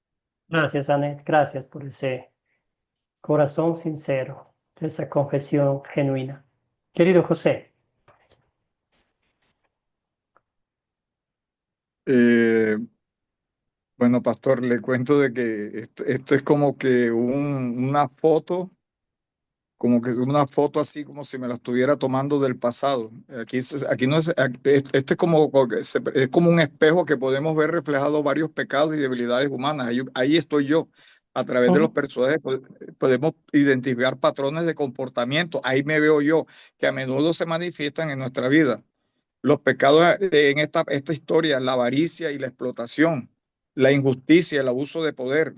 Gracias, Anet. Gracias por ese corazón sincero, esa confesión genuina. Querido José. Bueno, pastor, le cuento de que esto es como que una foto, como que una foto así como si me la estuviera tomando del pasado. Aquí no es, este es es como un espejo que podemos ver reflejado varios pecados y debilidades humanas. Ahí estoy yo. A través de los personajes podemos identificar patrones de comportamiento. Ahí me veo yo, que a menudo se manifiestan en nuestra vida. Los pecados en esta historia, la avaricia y la explotación, la injusticia, el abuso de poder,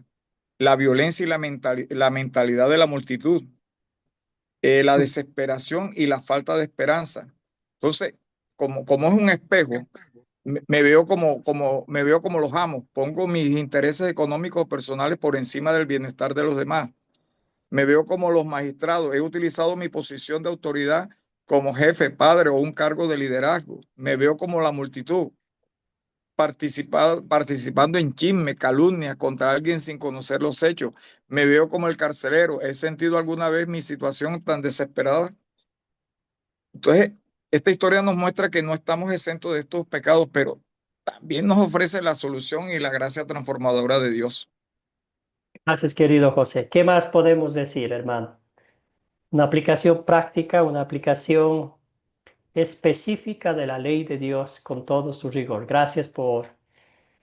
la violencia y la mentalidad de la multitud, la desesperación y la falta de esperanza. Entonces, como es un espejo, me veo me veo como los amos, pongo mis intereses económicos personales por encima del bienestar de los demás. Me veo como los magistrados, he utilizado mi posición de autoridad como jefe, padre o un cargo de liderazgo. Me veo como la multitud, participando en chisme, calumnia contra alguien sin conocer los hechos. Me veo como el carcelero. ¿He sentido alguna vez mi situación tan desesperada? Entonces, esta historia nos muestra que no estamos exentos de estos pecados, pero también nos ofrece la solución y la gracia transformadora de Dios. Gracias, querido José. ¿Qué más podemos decir, hermano? Una aplicación práctica, una aplicación específica de la ley de Dios con todo su rigor. Gracias por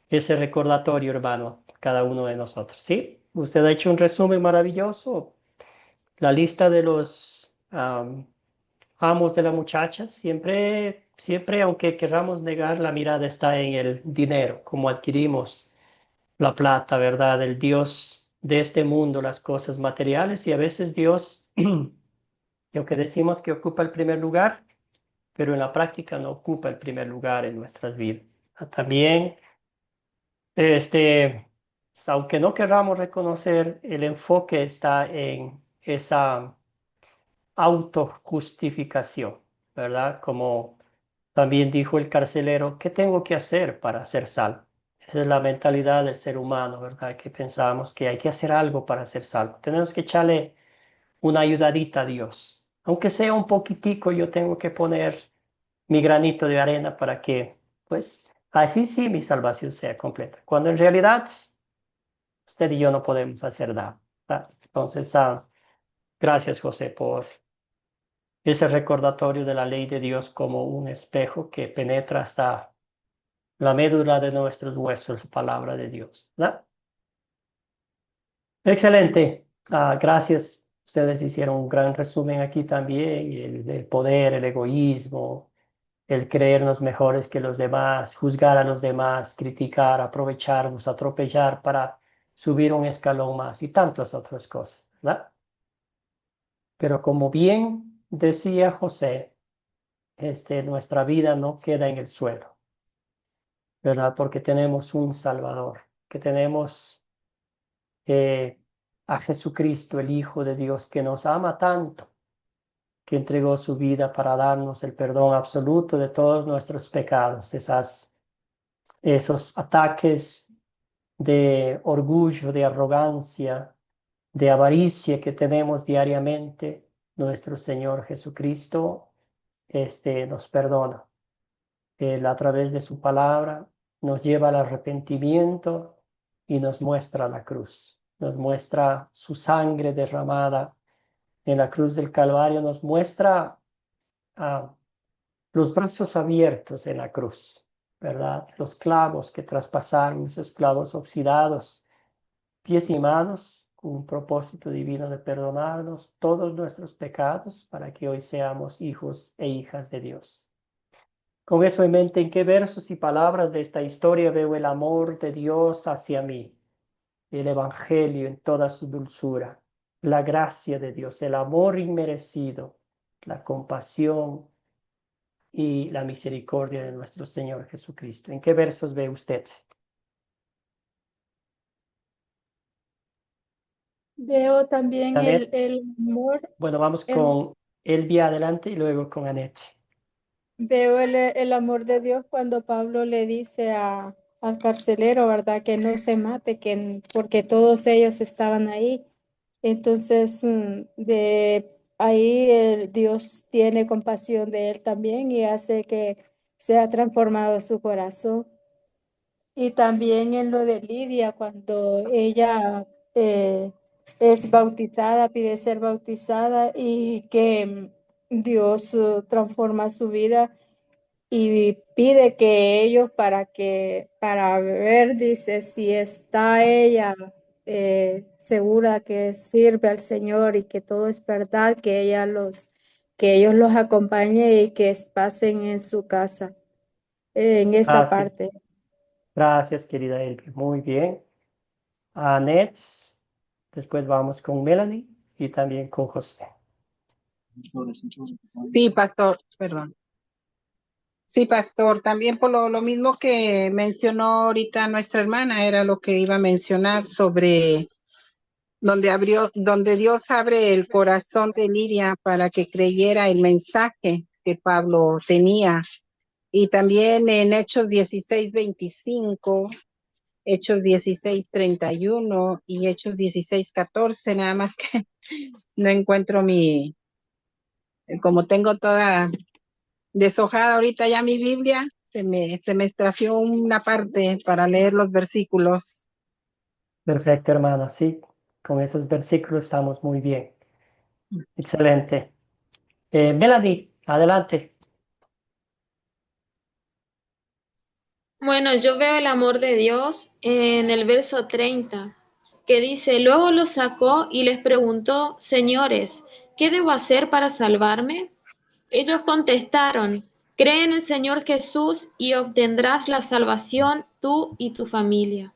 ese recordatorio, hermano, cada uno de nosotros. ¿Sí? Usted ha hecho un resumen maravilloso. La lista de los amos de la muchacha, siempre, aunque queramos negar, la mirada está en el dinero, cómo adquirimos la plata, ¿verdad? El Dios de este mundo, las cosas materiales, y a veces Dios, aunque decimos que ocupa el primer lugar, pero en la práctica no ocupa el primer lugar en nuestras vidas. También, aunque no queramos reconocer, el enfoque está en esa autojustificación, ¿verdad? Como también dijo el carcelero, ¿qué tengo que hacer para ser salvo? Esa es la mentalidad del ser humano, ¿verdad? Que pensamos que hay que hacer algo para ser salvo. Tenemos que echarle una ayudadita a Dios. Aunque sea un poquitico, yo tengo que poner mi granito de arena para que, pues, así sí mi salvación sea completa. Cuando en realidad usted y yo no podemos hacer nada. Entonces, gracias, José, por ese recordatorio de la ley de Dios como un espejo que penetra hasta la médula de nuestros huesos, la palabra de Dios, ¿verdad? Excelente. Gracias. Ustedes hicieron un gran resumen aquí también, el poder, el egoísmo, el creernos mejores que los demás, juzgar a los demás, criticar, aprovecharnos, atropellar para subir un escalón más y tantas otras cosas, ¿verdad? Pero como bien decía José, nuestra vida no queda en el suelo, ¿verdad? Porque tenemos un Salvador, que tenemos a Jesucristo, el Hijo de Dios, que nos ama tanto, que entregó su vida para darnos el perdón absoluto de todos nuestros pecados, esos ataques de orgullo, de arrogancia, de avaricia que tenemos diariamente. Nuestro Señor Jesucristo nos perdona. Él, a través de su palabra, nos lleva al arrepentimiento y nos muestra la cruz. Nos muestra su sangre derramada en la cruz del Calvario, nos muestra los brazos abiertos en la cruz, ¿verdad? Los clavos que traspasaron, esos clavos oxidados, pies y manos con un propósito divino de perdonarnos todos nuestros pecados para que hoy seamos hijos e hijas de Dios. Con eso en mente, ¿en qué versos y palabras de esta historia veo el amor de Dios hacia mí? El Evangelio en toda su dulzura, la gracia de Dios, el amor inmerecido, la compasión y la misericordia de nuestro Señor Jesucristo. ¿En qué versos ve usted? Veo también Anet. el amor, Bueno, vamos el, con Elvia adelante y luego con Anet. veo el amor de Dios cuando Pablo le dice al carcelero, ¿verdad? Que no se mate, porque todos ellos estaban ahí. Entonces, de ahí Dios tiene compasión de él también y hace que sea transformado su corazón. Y también en lo de Lidia, cuando ella es bautizada, pide ser bautizada y que Dios transforma su vida y pide que ellos para ver, dice, si está ella segura que sirve al Señor y que todo es verdad, que ellos los acompañe y que pasen en su casa, en esa Gracias. parte. Gracias, querida Elvia. Muy bien. Anet. Después vamos con Melanie y también con José. Sí, pastor, perdón. Sí, pastor, también por lo mismo que mencionó ahorita nuestra hermana, era lo que iba a mencionar sobre donde Dios abre el corazón de Lidia para que creyera el mensaje que Pablo tenía. Y también en Hechos 16:25, Hechos 16:31 y Hechos 16:14, nada más que no encuentro como tengo toda deshojada ahorita ya mi Biblia, se me extravió una parte para leer los versículos. Perfecto, hermana. Sí, con esos versículos estamos muy bien. Excelente. Melanie, adelante. Bueno, yo veo el amor de Dios en el verso 30, que dice, luego los sacó y les preguntó, señores, ¿qué debo hacer para salvarme? Ellos contestaron, cree en el Señor Jesús y obtendrás la salvación tú y tu familia.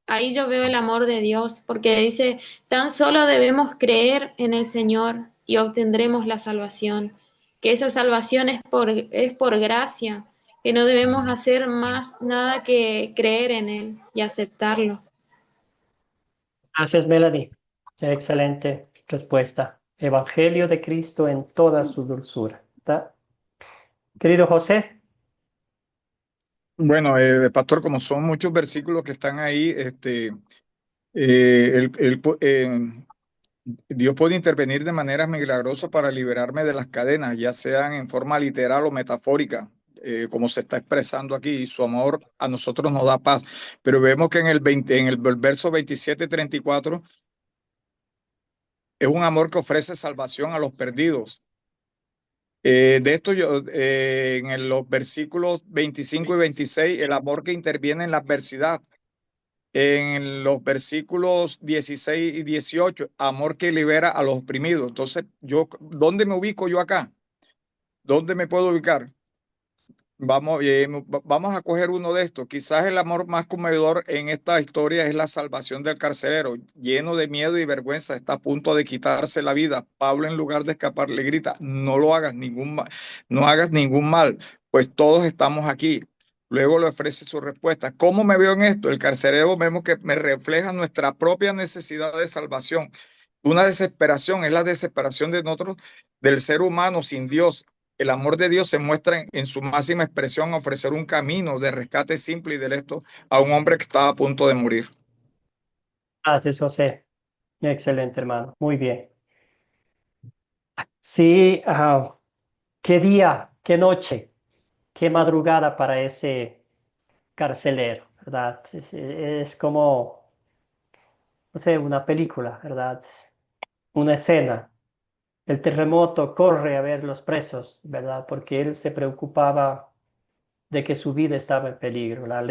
Ahí yo veo el amor de Dios, porque dice, tan solo debemos creer en el Señor y obtendremos la salvación, que esa salvación es por gracia, que no debemos hacer más nada que creer en Él y aceptarlo. Gracias, Melanie. Excelente respuesta. Evangelio de Cristo en toda su dulzura. ¿Está? Querido José. Bueno, pastor, como son muchos versículos que están ahí, Dios puede intervenir de manera milagrosa para liberarme de las cadenas, ya sean en forma literal o metafórica, como se está expresando aquí. Su amor a nosotros nos da paz. Pero vemos que en el verso 27-34 es un amor que ofrece salvación a los perdidos. De esto en los versículos 25 y 26, el amor que interviene en la adversidad. En los versículos 16 y 18, amor que libera a los oprimidos. Entonces, ¿dónde me ubico yo acá? ¿Dónde me puedo ubicar? Vamos a coger uno de estos. Quizás el amor más conmovedor en esta historia es la salvación del carcelero. Lleno de miedo y vergüenza, está a punto de quitarse la vida. Pablo, en lugar de escapar, le grita, no lo hagas no hagas ningún mal, pues todos estamos aquí. Luego le ofrece su respuesta. ¿Cómo me veo en esto? El carcelero vemos que me refleja nuestra propia necesidad de salvación. Una desesperación, es la desesperación de nosotros, del ser humano sin Dios. El amor de Dios se muestra en su máxima expresión, ofrecer un camino de rescate simple y directo a un hombre que estaba a punto de morir. Gracias, José. Excelente, hermano. Muy bien. Sí, qué día, qué noche, qué madrugada para ese carcelero, ¿verdad? Es como, no sé, una película, ¿verdad? Una escena. El terremoto corre a ver los presos, ¿verdad? Porque él se preocupaba de que su vida estaba en peligro. Las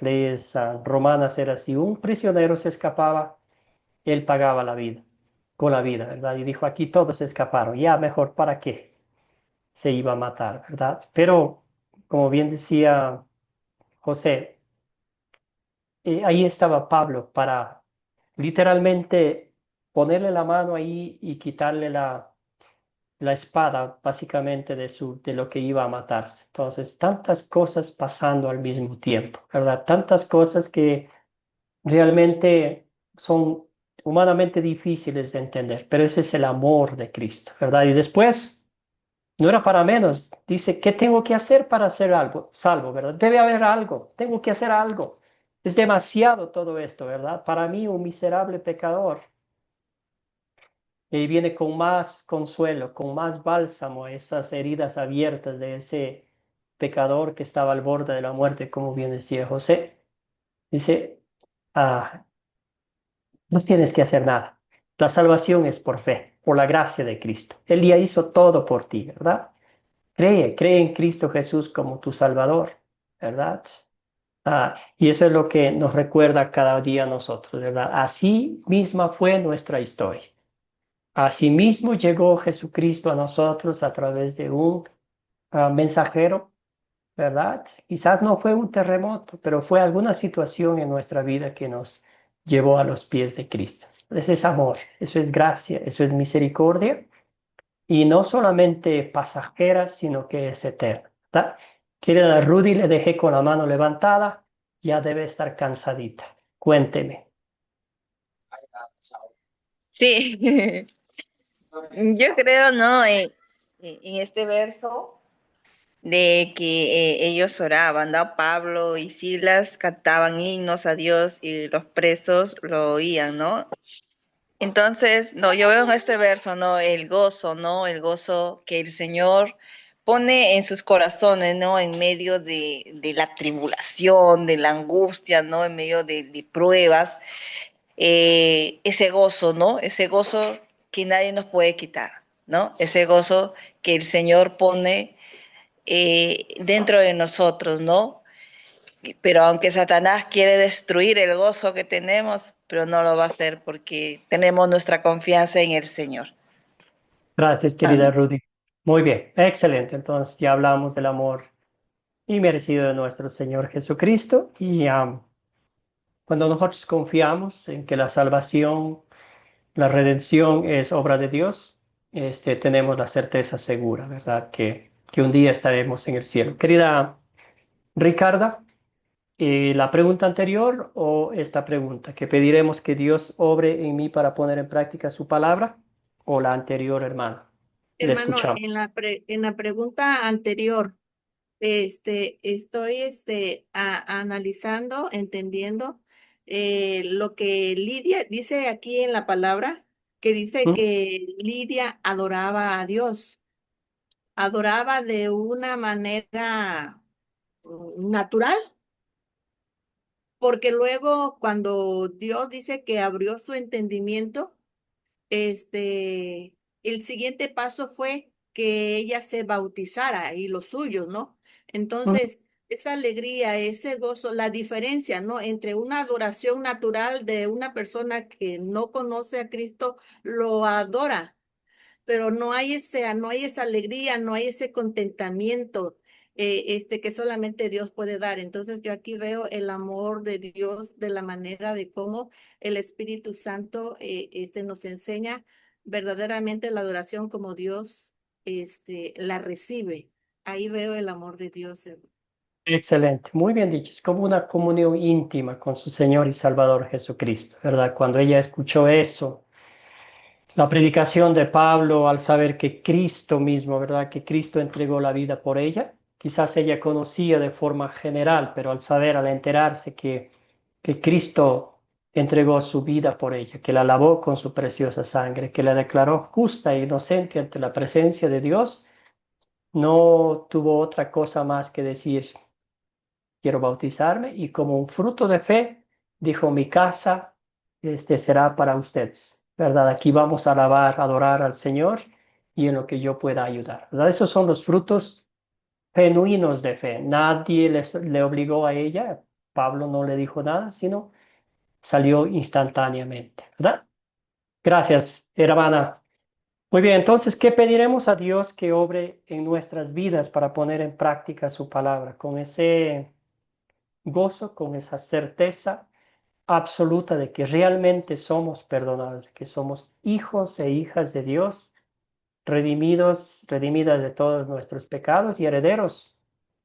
leyes romanas eran así. Un prisionero se escapaba, él pagaba la vida, con la vida, ¿verdad? Y dijo, aquí todos escaparon, ya mejor para qué se iba a matar, ¿verdad? Pero, como bien decía José, ahí estaba Pablo para literalmente ponerle la mano ahí y quitarle la espada básicamente de lo que iba a matarse. Entonces, tantas cosas pasando al mismo tiempo, ¿verdad? Tantas cosas que realmente son humanamente difíciles de entender, pero ese es el amor de Cristo, ¿verdad? Y después, no era para menos, dice, ¿qué tengo que hacer para ser algo, salvo, ¿verdad? Debe haber algo, tengo que hacer algo. Es demasiado todo esto, ¿verdad? Para mí, un miserable pecador. Y viene con más consuelo, con más bálsamo a esas heridas abiertas de ese pecador que estaba al borde de la muerte, como bien decía José. Dice, ah, no tienes que hacer nada. La salvación es por fe, por la gracia de Cristo. Él ya hizo todo por ti, ¿verdad? Cree en Cristo Jesús como tu Salvador, ¿verdad? Y eso es lo que nos recuerda cada día a nosotros, ¿verdad? Así misma fue nuestra historia. Asimismo llegó Jesucristo a nosotros a través de un mensajero, ¿verdad? Quizás no fue un terremoto, pero fue alguna situación en nuestra vida que nos llevó a los pies de Cristo. Ese es amor, eso es gracia, eso es misericordia, y no solamente pasajera, sino que es eterna, ¿verdad? Querida Rudy, le dejé con la mano levantada, ya debe estar cansadita. Cuénteme. Sí, yo creo, ¿no? En este verso de que ellos oraban, ¿no? Pablo y Silas cantaban himnos a Dios y los presos lo oían, ¿no? Entonces, no, yo veo en este verso, ¿no? El gozo, ¿no? El gozo que el Señor pone en sus corazones, ¿no? En medio de la tribulación, de la angustia, ¿no? En medio de pruebas, ese gozo, ¿no? Ese gozo que nadie nos puede quitar, ¿no? Ese gozo que el Señor pone dentro de nosotros, ¿no? Pero aunque Satanás quiere destruir el gozo que tenemos, pero no lo va a hacer porque tenemos nuestra confianza en el Señor. Gracias, querida Rudy. Muy bien, excelente. Entonces ya hablamos del amor inmerecido de nuestro Señor Jesucristo y cuando nosotros confiamos en que la salvación, la redención es obra de Dios, tenemos la certeza segura, ¿verdad? Que un día estaremos en el cielo. Querida Ricarda, ¿la pregunta anterior o esta pregunta? ¿Que pediremos que Dios obre en mí para poner en práctica su palabra? ¿O la anterior, hermano? Le Hermano, escuchamos. en la pregunta anterior, estoy analizando, entendiendo lo que Lidia dice aquí en la palabra, que dice ¿Mm? que Lidia adoraba a Dios, adoraba de una manera natural, porque luego cuando Dios dice que abrió su entendimiento, este, el siguiente paso fue que ella se bautizara y los suyos, ¿no? ¿Mm? Entonces, esa alegría, ese gozo, la diferencia, ¿no? Entre una adoración natural de una persona que no conoce a Cristo, lo adora, pero no hay esa alegría, no hay ese contentamiento que solamente Dios puede dar. Entonces yo aquí veo el amor de Dios de la manera de cómo el Espíritu Santo nos enseña verdaderamente la adoración como Dios la recibe. Ahí veo el amor de Dios. Excelente, muy bien dicho. Es como una comunión íntima con su Señor y Salvador Jesucristo, ¿verdad? Cuando ella escuchó eso, la predicación de Pablo al saber que Cristo mismo, ¿verdad? Que Cristo entregó la vida por ella. Quizás ella conocía de forma general, pero al saber, al enterarse que Cristo entregó su vida por ella, que la lavó con su preciosa sangre, que la declaró justa e inocente ante la presencia de Dios, no tuvo otra cosa más que decir, quiero bautizarme, y como un fruto de fe, dijo, mi casa será para ustedes, ¿verdad? Aquí vamos a alabar, adorar al Señor y en lo que yo pueda ayudar, ¿verdad? Esos son los frutos genuinos de fe. Nadie le obligó a ella, Pablo no le dijo nada, sino salió instantáneamente, ¿verdad? Gracias, hermana. Muy bien, entonces, ¿qué pediremos a Dios que obre en nuestras vidas para poner en práctica su palabra? Con ese gozo, con esa certeza absoluta de que realmente somos perdonados, que somos hijos e hijas de Dios, redimidas de todos nuestros pecados y herederos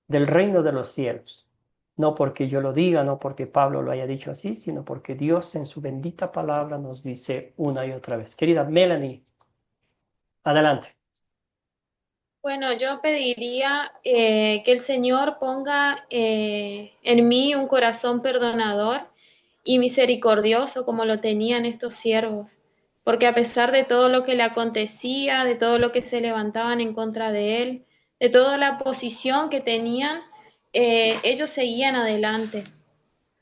del reino de los cielos. No porque yo lo diga, no porque Pablo lo haya dicho así, sino porque Dios en su bendita palabra nos dice una y otra vez. Querida Melanie, adelante. Bueno, yo pediría que el Señor ponga en mí un corazón perdonador y misericordioso como lo tenían estos siervos, porque a pesar de todo lo que le acontecía, de todo lo que se levantaban en contra de él, de toda la posición que tenían, ellos seguían adelante.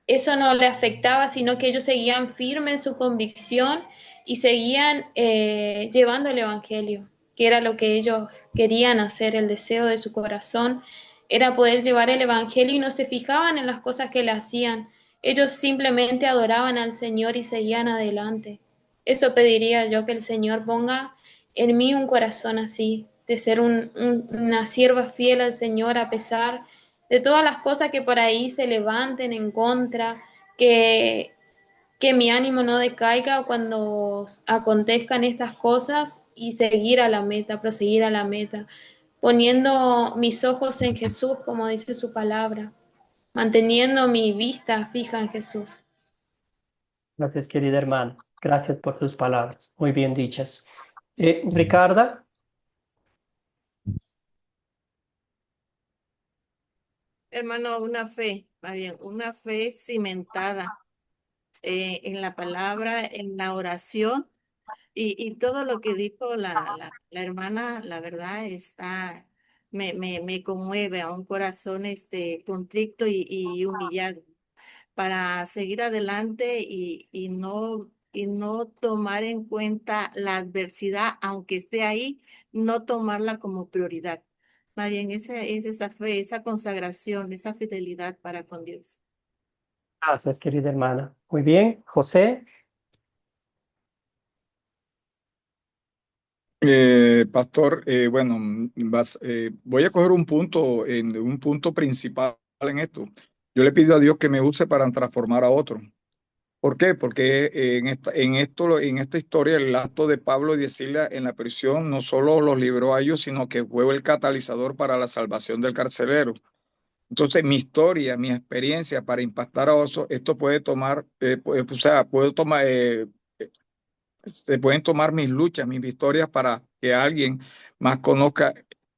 Eso no le afectaba, sino que ellos seguían firmes en su convicción y seguían llevando el Evangelio, que era lo que ellos querían hacer, el deseo de su corazón, era poder llevar el Evangelio y no se fijaban en las cosas que le hacían. Ellos simplemente adoraban al Señor y seguían adelante. Eso pediría yo, que el Señor ponga en mí un corazón así, de ser una sierva fiel al Señor a pesar de todas las cosas que por ahí se levanten en contra, que, que mi ánimo no decaiga cuando acontezcan estas cosas y seguir a la meta, proseguir a la meta, poniendo mis ojos en Jesús, como dice su palabra, manteniendo mi vista fija en Jesús. Gracias, querida hermana. Gracias por tus palabras. Muy bien dichas. Ricarda, Hermano, una fe, más bien, una fe cimentada en la palabra, en la oración y todo lo que dijo la hermana, la verdad, me conmueve a un corazón contrito y humillado para seguir adelante y no tomar en cuenta la adversidad, aunque esté ahí, no tomarla como prioridad. Más bien, esa es esa fe, esa consagración, esa fidelidad para con Dios. gracias, querida hermana. Muy bien, José, Pastor, bueno, voy a coger un punto principal en esto. Yo le pido a Dios que me use para transformar a otro. ¿Por qué? Porque en esta historia, el acto de Pablo y de Silas en la prisión no solo los libró a ellos, sino que fue el catalizador para la salvación del carcelero. Entonces, mi historia, mi experiencia para impactar a otros, esto puede tomar, o sea, se pueden tomar mis luchas, mis victorias para que alguien más conozca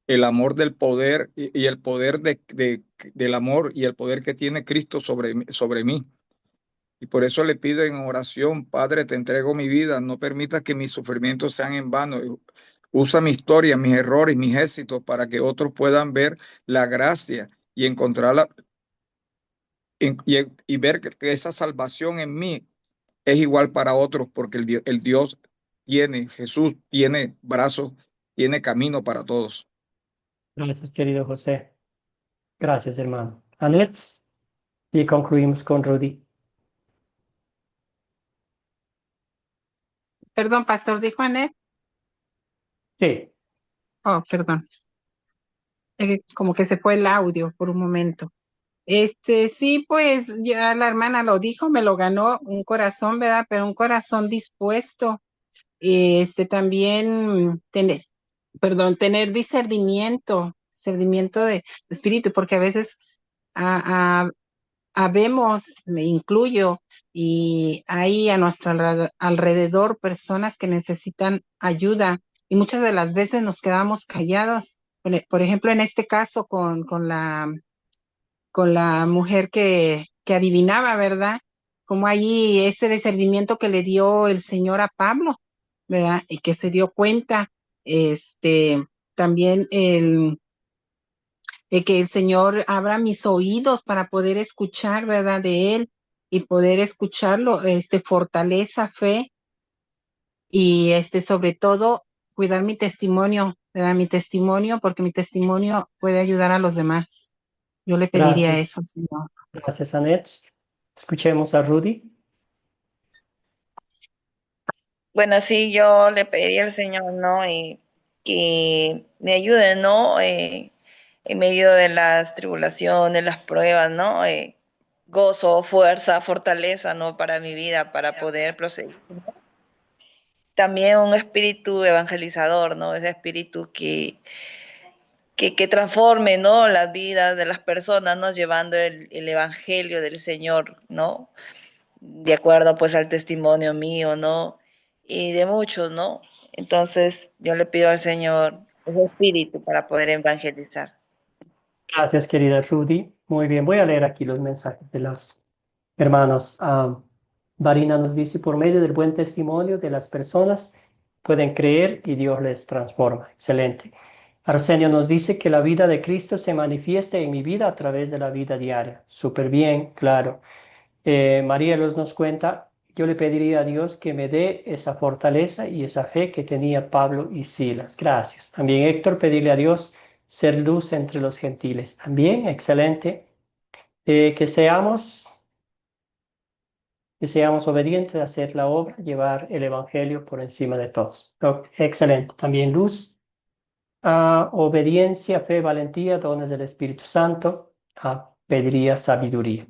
el amor del poder y el poder del amor y el poder que tiene Cristo sobre mí. Y por eso le pido en oración, Padre, te entrego mi vida, no permitas que mis sufrimientos sean en vano. Usa mi historia, mis errores, mis éxitos para que otros puedan ver la gracia y encontrarla y ver que esa salvación en mí es igual para otros, porque el Dios tiene, Jesús tiene brazos, tiene camino para todos. gracias, querido José. Gracias, hermano. Anet, y concluimos con Rudy. Perdón, pastor, dijo Anet. Sí, Oh, perdón. Como que se fue el audio por un momento. Sí, pues ya la hermana lo dijo, me lo ganó un corazón, ¿verdad? Pero un corazón dispuesto. También tener discernimiento de espíritu, porque a veces habemos, me incluyo, y hay a nuestro alrededor personas que necesitan ayuda y muchas de las veces nos quedamos callados. Por ejemplo, en este caso con la mujer que adivinaba, ¿verdad? Como allí ese discernimiento que le dio el Señor a Pablo, ¿verdad? Y que se dio cuenta, también que el Señor abra mis oídos para poder escuchar, ¿verdad? De Él y poder escucharlo, fortaleza, fe y sobre todo cuidar mi testimonio, ¿verdad? Mi testimonio, porque mi testimonio puede ayudar a los demás. Yo le pediría gracias. eso al Señor. Gracias, Anet. Escuchemos a Rudy. Bueno, sí, yo le pediría al Señor, ¿no? Que me ayude, ¿no? En medio de las tribulaciones, las pruebas, ¿no? Gozo, fuerza, fortaleza, ¿no? Para mi vida, para poder proseguir. También un espíritu evangelizador, ¿no? Ese espíritu que transforme, ¿no? Las vidas de las personas, ¿no? Llevando el evangelio del Señor, ¿no? De acuerdo, pues, al testimonio mío, ¿no? Y de muchos, ¿no? Entonces, yo le pido al Señor ese espíritu para poder evangelizar. Gracias, querida Rudy. Muy bien, voy a leer aquí los mensajes de los hermanos. Darina nos dice, por medio del buen testimonio de las personas, pueden creer y Dios les transforma. Excelente. Arsenio nos dice que la vida de Cristo se manifiesta en mi vida a través de la vida diaria. Súper bien, claro. María Luz nos cuenta, yo le pediría a Dios que me dé esa fortaleza y esa fe que tenía Pablo y Silas. Gracias. También Héctor, pedirle a Dios ser luz entre los gentiles. También, excelente. Que seamos obedientes a hacer la obra, llevar el Evangelio por encima de todos. Excelente. También luz, obediencia, fe, valentía, dones del Espíritu Santo. Pediría sabiduría.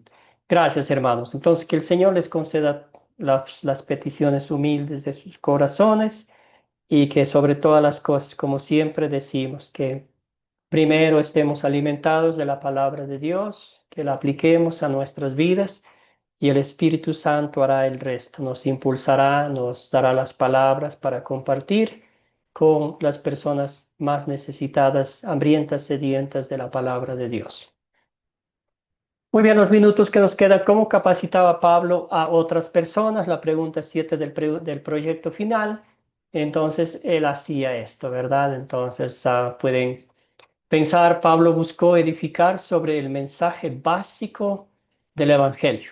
Gracias, hermanos. Entonces, que el Señor les conceda las peticiones humildes de sus corazones y que sobre todas las cosas, como siempre decimos, que primero estemos alimentados de la palabra de Dios, que la apliquemos a nuestras vidas y el Espíritu Santo hará el resto, nos impulsará, nos dará las palabras para compartir con las personas más necesitadas, hambrientas, sedientas de la palabra de Dios. Muy bien, los minutos que nos quedan, ¿cómo capacitaba Pablo a otras personas? La pregunta 7 del proyecto final. Entonces, él hacía esto, ¿verdad? Entonces, pueden pensar, Pablo buscó edificar sobre el mensaje básico del Evangelio.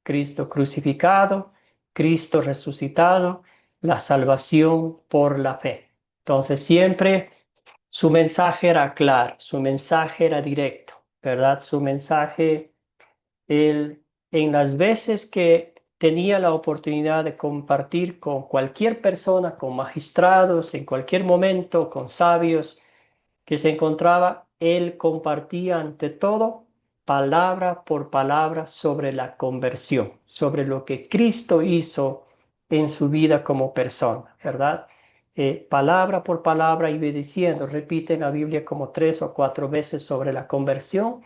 Cristo crucificado, Cristo resucitado, la salvación por la fe. Entonces, siempre su mensaje era claro, su mensaje era directo, ¿verdad? Su mensaje, en las veces que tenía la oportunidad de compartir con cualquier persona, con magistrados, en cualquier momento, con sabios que se encontraba, él compartía ante todo palabra por palabra sobre la conversión, sobre lo que Cristo hizo en su vida como persona, ¿verdad? Palabra por palabra iba diciendo, repite en la Biblia como 3 o 4 veces sobre la conversión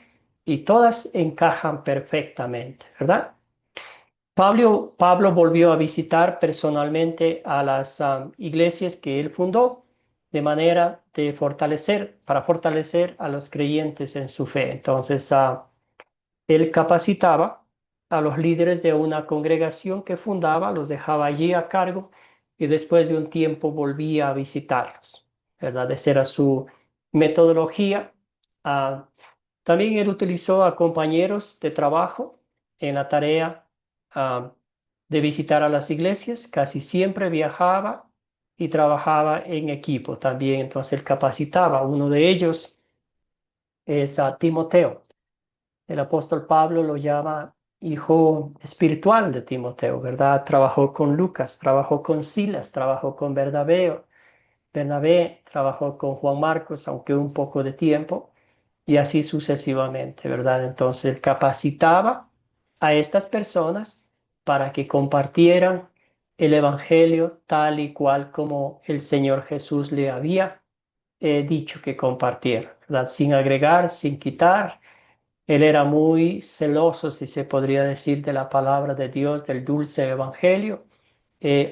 y todas encajan perfectamente, ¿verdad? Pablo volvió a visitar personalmente a las iglesias que él fundó de manera para fortalecer a los creyentes en su fe. Entonces, él capacitaba a los líderes de una congregación que fundaba, los dejaba allí a cargo y después de un tiempo volvía a visitarlos, ¿verdad? Esa era su metodología. Ah, También él utilizó a compañeros de trabajo en la tarea de visitar a las iglesias. Casi siempre viajaba y trabajaba en equipo también. Entonces él capacitaba. Uno de ellos es a Timoteo. El apóstol Pablo lo llama hijo espiritual de Timoteo, ¿verdad? Trabajó con Lucas, trabajó con Silas, trabajó con Bernabé, trabajó con Juan Marcos, aunque un poco de tiempo, y así sucesivamente, ¿verdad? Entonces él capacitaba a estas personas para que compartieran el Evangelio tal y cual como el Señor Jesús le había dicho que compartiera, ¿verdad? Sin agregar, sin quitar. Él era muy celoso, si se podría decir, de la palabra de Dios, del dulce Evangelio.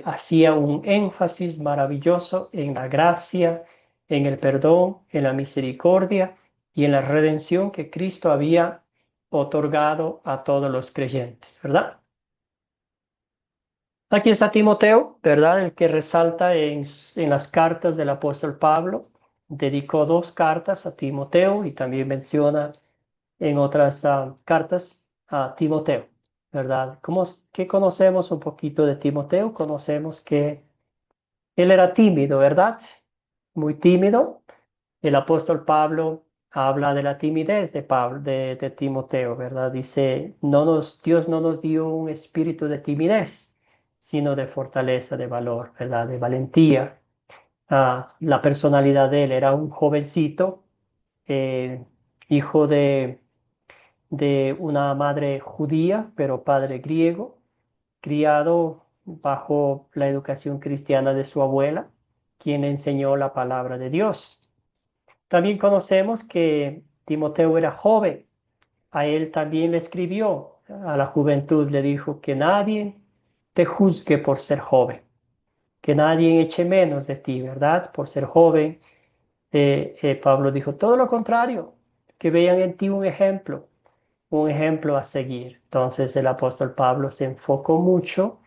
Hacía un énfasis maravilloso en la gracia, en el perdón, en la misericordia y en la redención que Cristo había otorgado a todos los creyentes, ¿verdad? Aquí está Timoteo, ¿verdad? El que resalta en las cartas del apóstol Pablo. Dedicó 2 cartas a Timoteo y también menciona en otras cartas a Timoteo, ¿verdad? ¿Qué conocemos un poquito de Timoteo? Conocemos que él era tímido, ¿verdad? Muy tímido. El apóstol Pablo habla de la timidez de Pablo, de Timoteo, ¿verdad? Dice, Dios no nos dio un espíritu de timidez, sino de fortaleza, de valor, ¿verdad? De valentía. La personalidad de él era un jovencito, eh, hijo de una madre judía, pero padre griego, criado bajo la educación cristiana de su abuela, quien le enseñó la palabra de Dios. También conocemos que Timoteo era joven. A él también le escribió, a la juventud le dijo que nadie te juzgue por ser joven, que nadie eche menos de ti, ¿verdad? Por ser joven. Pablo dijo todo lo contrario, que vean en ti un ejemplo a seguir. Entonces el apóstol Pablo se enfocó mucho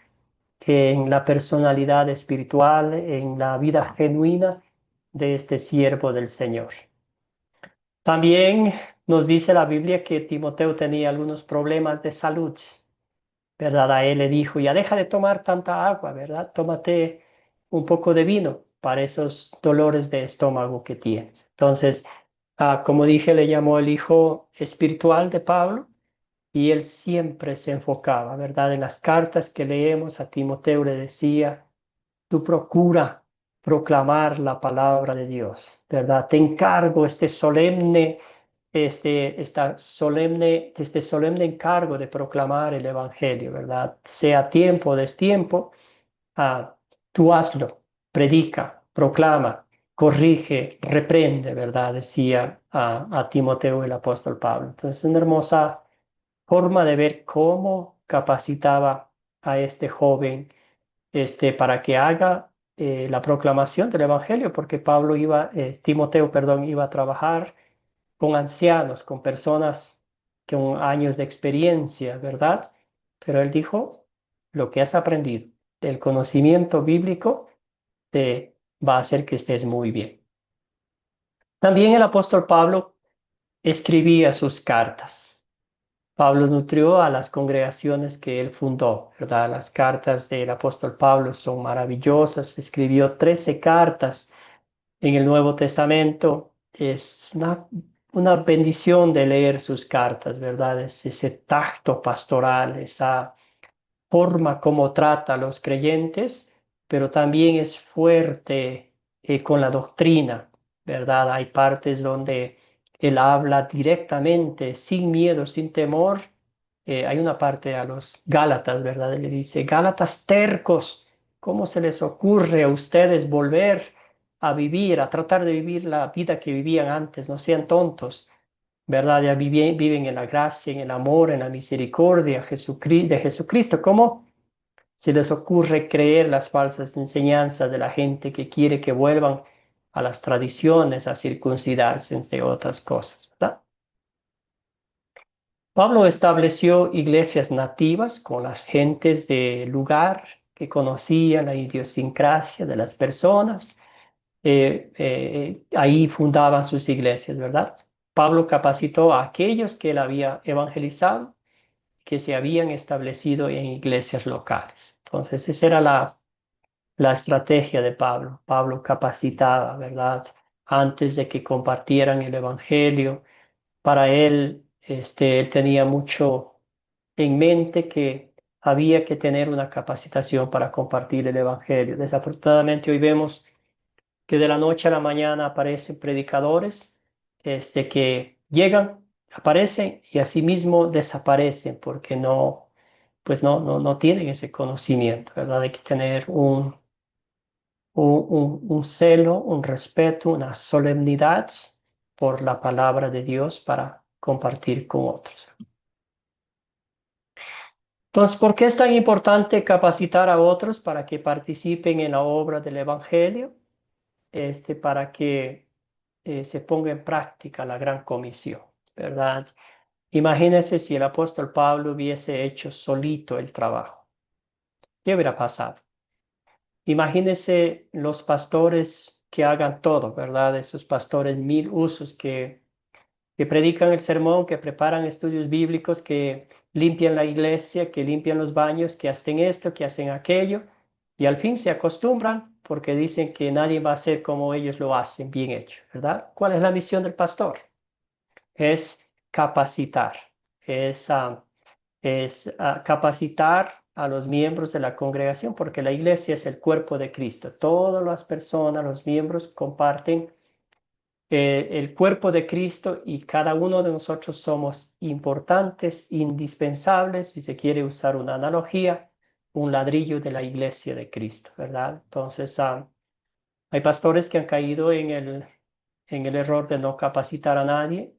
en la personalidad espiritual, en la vida genuina de este siervo del Señor. También nos dice la Biblia que Timoteo tenía algunos problemas de salud, ¿verdad? A él le dijo, ya deja de tomar tanta agua, ¿verdad? Tómate un poco de vino para esos dolores de estómago que tienes. Entonces, como dije, le llamó el hijo espiritual de Pablo y él siempre se enfocaba, ¿verdad? En las cartas que leemos a Timoteo le decía, tú procura proclamar la palabra de Dios, ¿verdad? Te encargo este solemne encargo de proclamar el Evangelio, ¿verdad? Sea tiempo o destiempo, tú hazlo, predica, proclama, corrige, reprende, ¿verdad? Decía a Timoteo el apóstol Pablo. Entonces, una hermosa forma de ver cómo capacitaba a este joven para que haga la proclamación del Evangelio, porque Timoteo, perdón, iba a trabajar con ancianos, con personas con años de experiencia, ¿verdad? Pero él dijo, lo que has aprendido, el conocimiento bíblico te va a hacer que estés muy bien. También el apóstol Pablo escribía sus cartas. Pablo nutrió a las congregaciones que él fundó, ¿verdad? Las cartas del apóstol Pablo son maravillosas. Escribió 13 cartas en el Nuevo Testamento. Es una bendición de leer sus cartas, ¿verdad? Es ese tacto pastoral, esa forma como trata a los creyentes, pero también es fuerte con la doctrina, ¿verdad? Hay partes donde él habla directamente, sin miedo, sin temor. Hay una parte a los Gálatas, ¿verdad? Él le dice, Gálatas tercos, ¿cómo se les ocurre a ustedes volver a vivir, a tratar de vivir la vida que vivían antes? No sean tontos, ¿verdad? Ya viven en la gracia, en el amor, en la misericordia de Jesucristo. ¿Cómo se les ocurre creer las falsas enseñanzas de la gente que quiere que vuelvan a las tradiciones, a circuncidarse, entre otras cosas, ¿verdad? Pablo estableció iglesias nativas con las gentes del lugar que conocían la idiosincrasia de las personas. Ahí fundaban sus iglesias, ¿verdad? Pablo capacitó a aquellos que él había evangelizado, que se habían establecido en iglesias locales. Entonces, esa era la estrategia de Pablo. Pablo capacitaba, ¿verdad? Antes de que compartieran el evangelio. Para él, él tenía mucho en mente que había que tener una capacitación para compartir el evangelio. Desafortunadamente, hoy vemos que de la noche a la mañana aparecen predicadores, que llegan, aparecen y asimismo desaparecen porque no tienen ese conocimiento, ¿verdad? Hay que tener un celo, un respeto, una solemnidad por la palabra de Dios para compartir con otros. Entonces, ¿por qué es tan importante capacitar a otros para que participen en la obra del Evangelio? Para que se ponga en práctica la gran comisión, ¿verdad? Imagínense si el apóstol Pablo hubiese hecho solito el trabajo. ¿Qué hubiera pasado? Imagínense los pastores que hagan todo, ¿verdad? Esos pastores mil usos que predican el sermón, que preparan estudios bíblicos, que limpian la iglesia, que limpian los baños, que hacen esto, que hacen aquello, y al fin se acostumbran porque dicen que nadie va a hacer como ellos lo hacen, bien hecho, ¿verdad? ¿Cuál es la misión del pastor? Es capacitar, es capacitar a los miembros de la congregación, porque la iglesia es el cuerpo de Cristo. Todas las personas, los miembros, comparten el cuerpo de Cristo y cada uno de nosotros somos importantes, indispensables, si se quiere usar una analogía, un ladrillo de la iglesia de Cristo, ¿verdad? Entonces, hay pastores que han caído en el error de no capacitar a nadie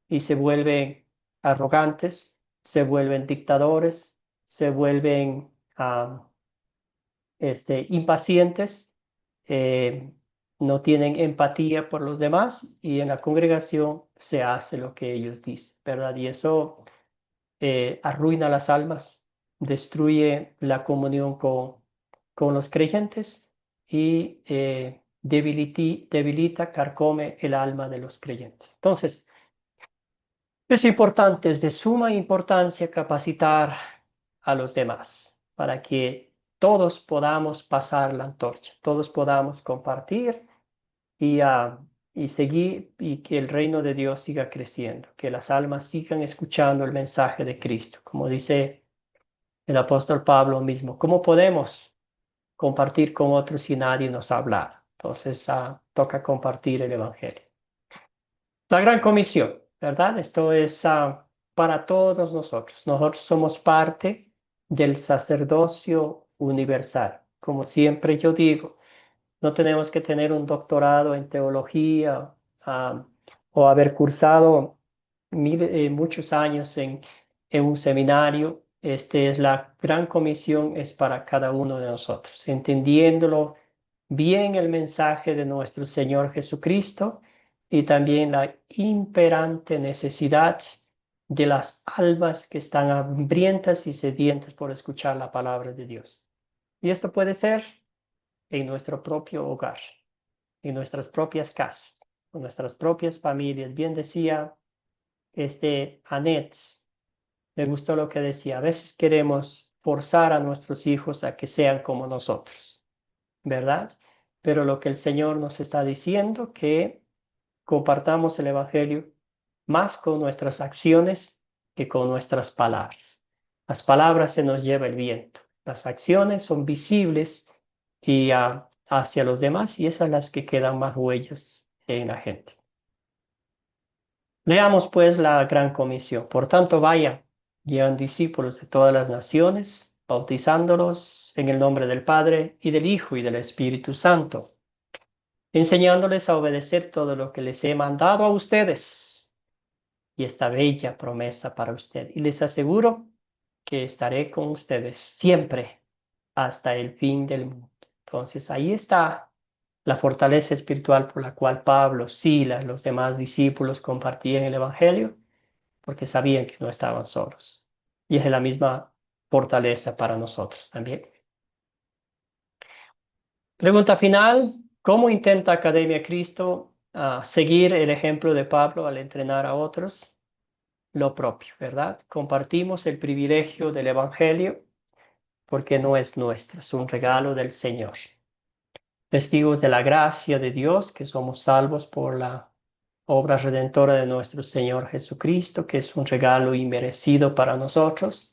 y se vuelven arrogantes, se vuelven dictadores, se vuelven impacientes, eh, no tienen empatía por los demás y en la congregación se hace lo que ellos dicen, ¿verdad? Y eso arruina las almas, destruye la comunión con los creyentes y debilita, carcome el alma de los creyentes. Entonces, es importante, es de suma importancia capacitar a los demás para que todos podamos pasar la antorcha, todos podamos compartir y, y seguir y que el reino de Dios siga creciendo, que las almas sigan escuchando el mensaje de Cristo. Como dice el apóstol Pablo mismo, ¿cómo podemos compartir con otros si nadie nos habla? Entonces toca compartir el Evangelio. La gran comisión, ¿verdad? Esto es para todos nosotros. Nosotros somos parte del sacerdocio universal. Como siempre yo digo, no tenemos que tener un doctorado en teología o haber cursado muchos años en un seminario. La gran comisión es para cada uno de nosotros, entendiéndolo bien el mensaje de nuestro Señor Jesucristo y también la imperante necesidad de las almas que están hambrientas y sedientas por escuchar la palabra de Dios. Y esto puede ser en nuestro propio hogar, en nuestras propias casas, con nuestras propias familias. Bien decía Annette, me gustó lo que decía, a veces queremos forzar a nuestros hijos a que sean como nosotros, ¿verdad? Pero lo que el Señor nos está diciendo, que compartamos el Evangelio más con nuestras acciones que con nuestras palabras. Las palabras se nos lleva el viento, las acciones son visibles y hacia los demás y esas son las que quedan más huellas en la gente. Leamos pues la gran comisión. Por tanto, vayan, llevan discípulos de todas las naciones, bautizándolos en el nombre del Padre y del Hijo y del Espíritu Santo, enseñándoles a obedecer todo lo que les he mandado a ustedes y esta bella promesa para usted. Y les aseguro que estaré con ustedes siempre hasta el fin del mundo. Entonces ahí está la fortaleza espiritual por la cual Pablo, Silas, los demás discípulos compartían el Evangelio, porque sabían que no estaban solos. Y es la misma fortaleza para nosotros también. Pregunta final, ¿cómo intenta Academia Cristo seguir el ejemplo de Pablo al entrenar a otros? Lo propio, ¿verdad? Compartimos el privilegio del Evangelio porque no es nuestro, es un regalo del Señor. Testigos de la gracia de Dios, que somos salvos por la obra redentora de nuestro Señor Jesucristo, que es un regalo inmerecido para nosotros.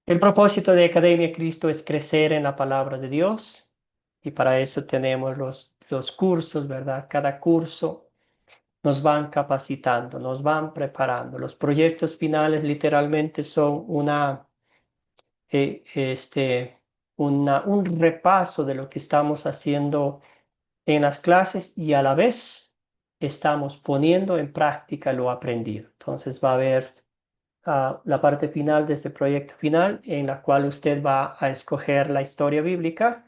El propósito de Academia Cristo es crecer en la palabra de Dios y para eso tenemos los cursos, ¿verdad? Cada curso nos van capacitando, nos van preparando. Los proyectos finales literalmente son un repaso de lo que estamos haciendo en las clases y a la vez estamos poniendo en práctica lo aprendido. Entonces va a haber la parte final de este proyecto final en la cual usted va a escoger la historia bíblica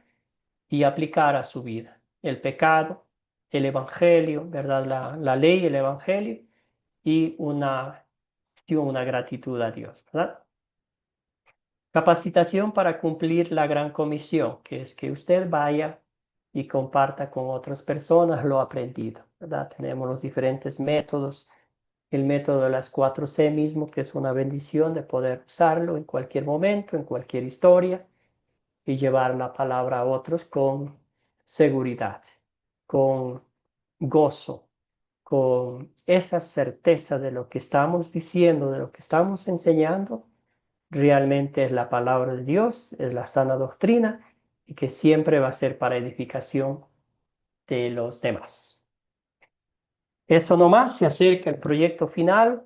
y aplicar a su vida el pecado, el evangelio, ¿verdad? La ley, el evangelio y una gratitud a Dios, ¿verdad? Capacitación para cumplir la gran comisión, que es que usted vaya y comparta con otras personas lo aprendido, ¿verdad? Tenemos los diferentes métodos, el método de las 4C mismo, que es una bendición de poder usarlo en cualquier momento, en cualquier historia, y llevar la palabra a otros con seguridad, con gozo, con esa certeza de lo que estamos diciendo, de lo que estamos enseñando, realmente es la palabra de Dios, es la sana doctrina y que siempre va a ser para edificación de los demás. Eso nomás, se acerca el proyecto final.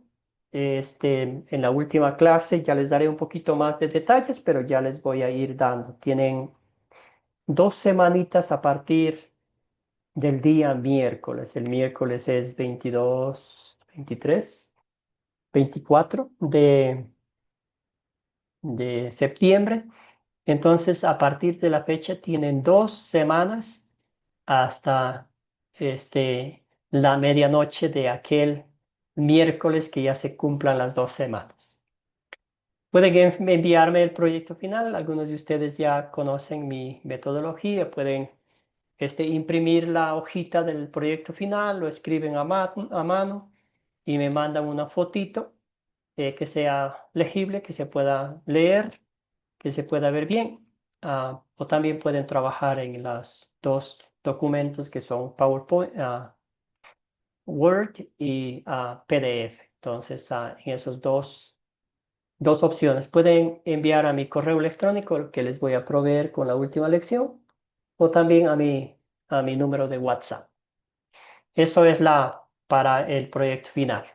En la última clase ya les daré un poquito más de detalles, pero ya les voy a ir dando. Tienen 2 semanitas a partir del día miércoles. El miércoles es 22, 23, 24 de septiembre. Entonces, a partir de la fecha tienen 2 semanas hasta la medianoche de aquel miércoles que ya se cumplan las 2 semanas. Pueden enviarme el proyecto final. Algunos de ustedes ya conocen mi metodología. Pueden imprimir la hojita del proyecto final, lo escriben a mano y me mandan una fotito que sea legible, que se pueda leer, que se pueda ver bien. O también pueden trabajar en los 2 documentos que son PowerPoint, Word y PDF. Entonces, en esos dos opciones pueden enviar a mi correo electrónico que les voy a proveer con la última lección o también a mi número de WhatsApp. Eso es para el proyecto final.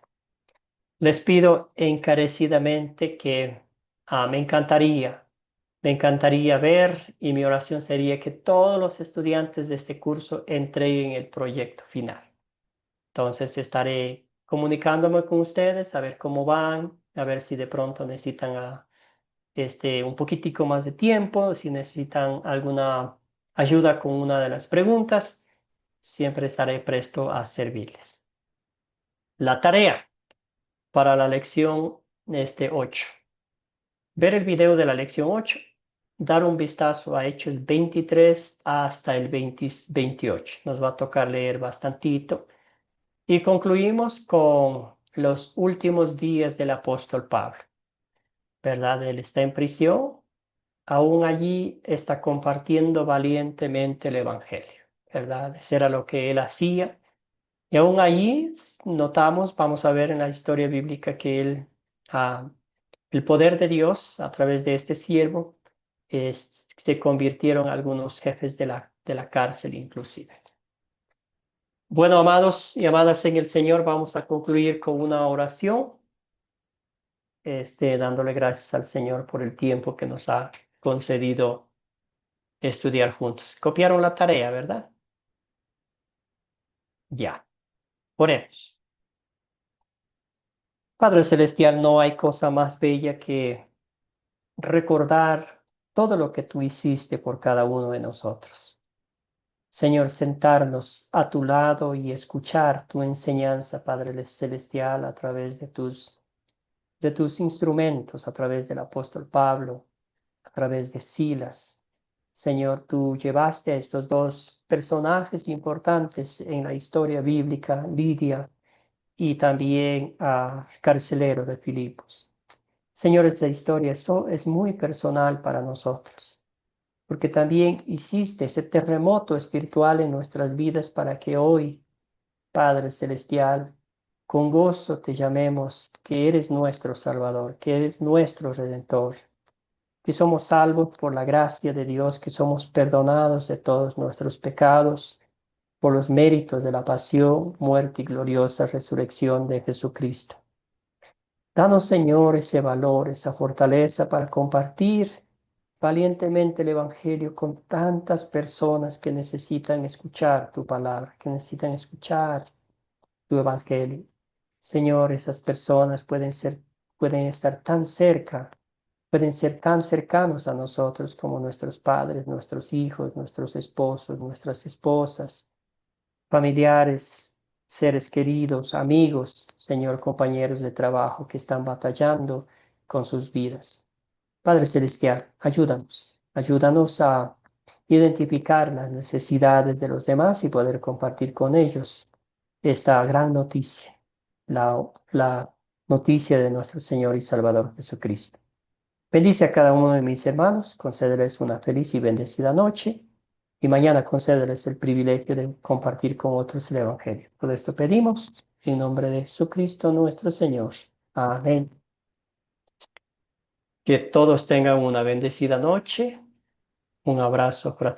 Les pido encarecidamente que me encantaría ver, y mi oración sería que todos los estudiantes de este curso entreguen el proyecto final. Entonces estaré comunicándome con ustedes, a ver cómo van, a ver si de pronto necesitan un poquitico más de tiempo, si necesitan alguna ayuda con una de las preguntas, siempre estaré presto a servirles. La tarea para la lección 8. Ver el video de la lección 8, dar un vistazo a Hechos 23 hasta el 28. Nos va a tocar leer bastantito. Y concluimos con los últimos días del apóstol Pablo, ¿verdad? Él está en prisión, aún allí está compartiendo valientemente el evangelio, ¿verdad? Eso era lo que él hacía. Y aún allí notamos, vamos a ver en la historia bíblica que el poder de Dios a través de este siervo se convirtieron algunos jefes de la cárcel inclusive. Bueno, amados y amadas en el Señor, vamos a concluir con una oración, dándole gracias al Señor por el tiempo que nos ha concedido estudiar juntos. Copiaron la tarea, ¿verdad? Ya. Oremos. Padre Celestial, no hay cosa más bella que recordar todo lo que tú hiciste por cada uno de nosotros. Señor, sentarnos a tu lado y escuchar tu enseñanza, Padre Celestial, a través de tus instrumentos, a través del apóstol Pablo, a través de Silas. Señor, tú llevaste a estos 2 personajes importantes en la historia bíblica, Lidia y también a carcelero de Filipos. Señor, esta historia es muy personal para nosotros, porque también hiciste ese terremoto espiritual en nuestras vidas para que hoy, Padre Celestial, con gozo te llamemos que eres nuestro Salvador, que eres nuestro Redentor, que somos salvos por la gracia de Dios, que somos perdonados de todos nuestros pecados por los méritos de la pasión, muerte y gloriosa resurrección de Jesucristo. Danos, Señor, ese valor, esa fortaleza para compartir valientemente el Evangelio con tantas personas que necesitan escuchar tu palabra, que necesitan escuchar tu Evangelio. Señor, esas personas pueden estar tan cerca, pueden ser tan cercanos a nosotros como nuestros padres, nuestros hijos, nuestros esposos, nuestras esposas, familiares, seres queridos, amigos, Señor, compañeros de trabajo que están batallando con sus vidas. Padre Celestial, ayúdanos a identificar las necesidades de los demás y poder compartir con ellos esta gran noticia, la noticia de nuestro Señor y Salvador Jesucristo. Bendice a cada uno de mis hermanos, concédeles una feliz y bendecida noche, y mañana concédeles el privilegio de compartir con otros el Evangelio. Por esto pedimos, en nombre de Jesucristo nuestro Señor. Amén. Que todos tengan una bendecida noche. Un abrazo fraterno.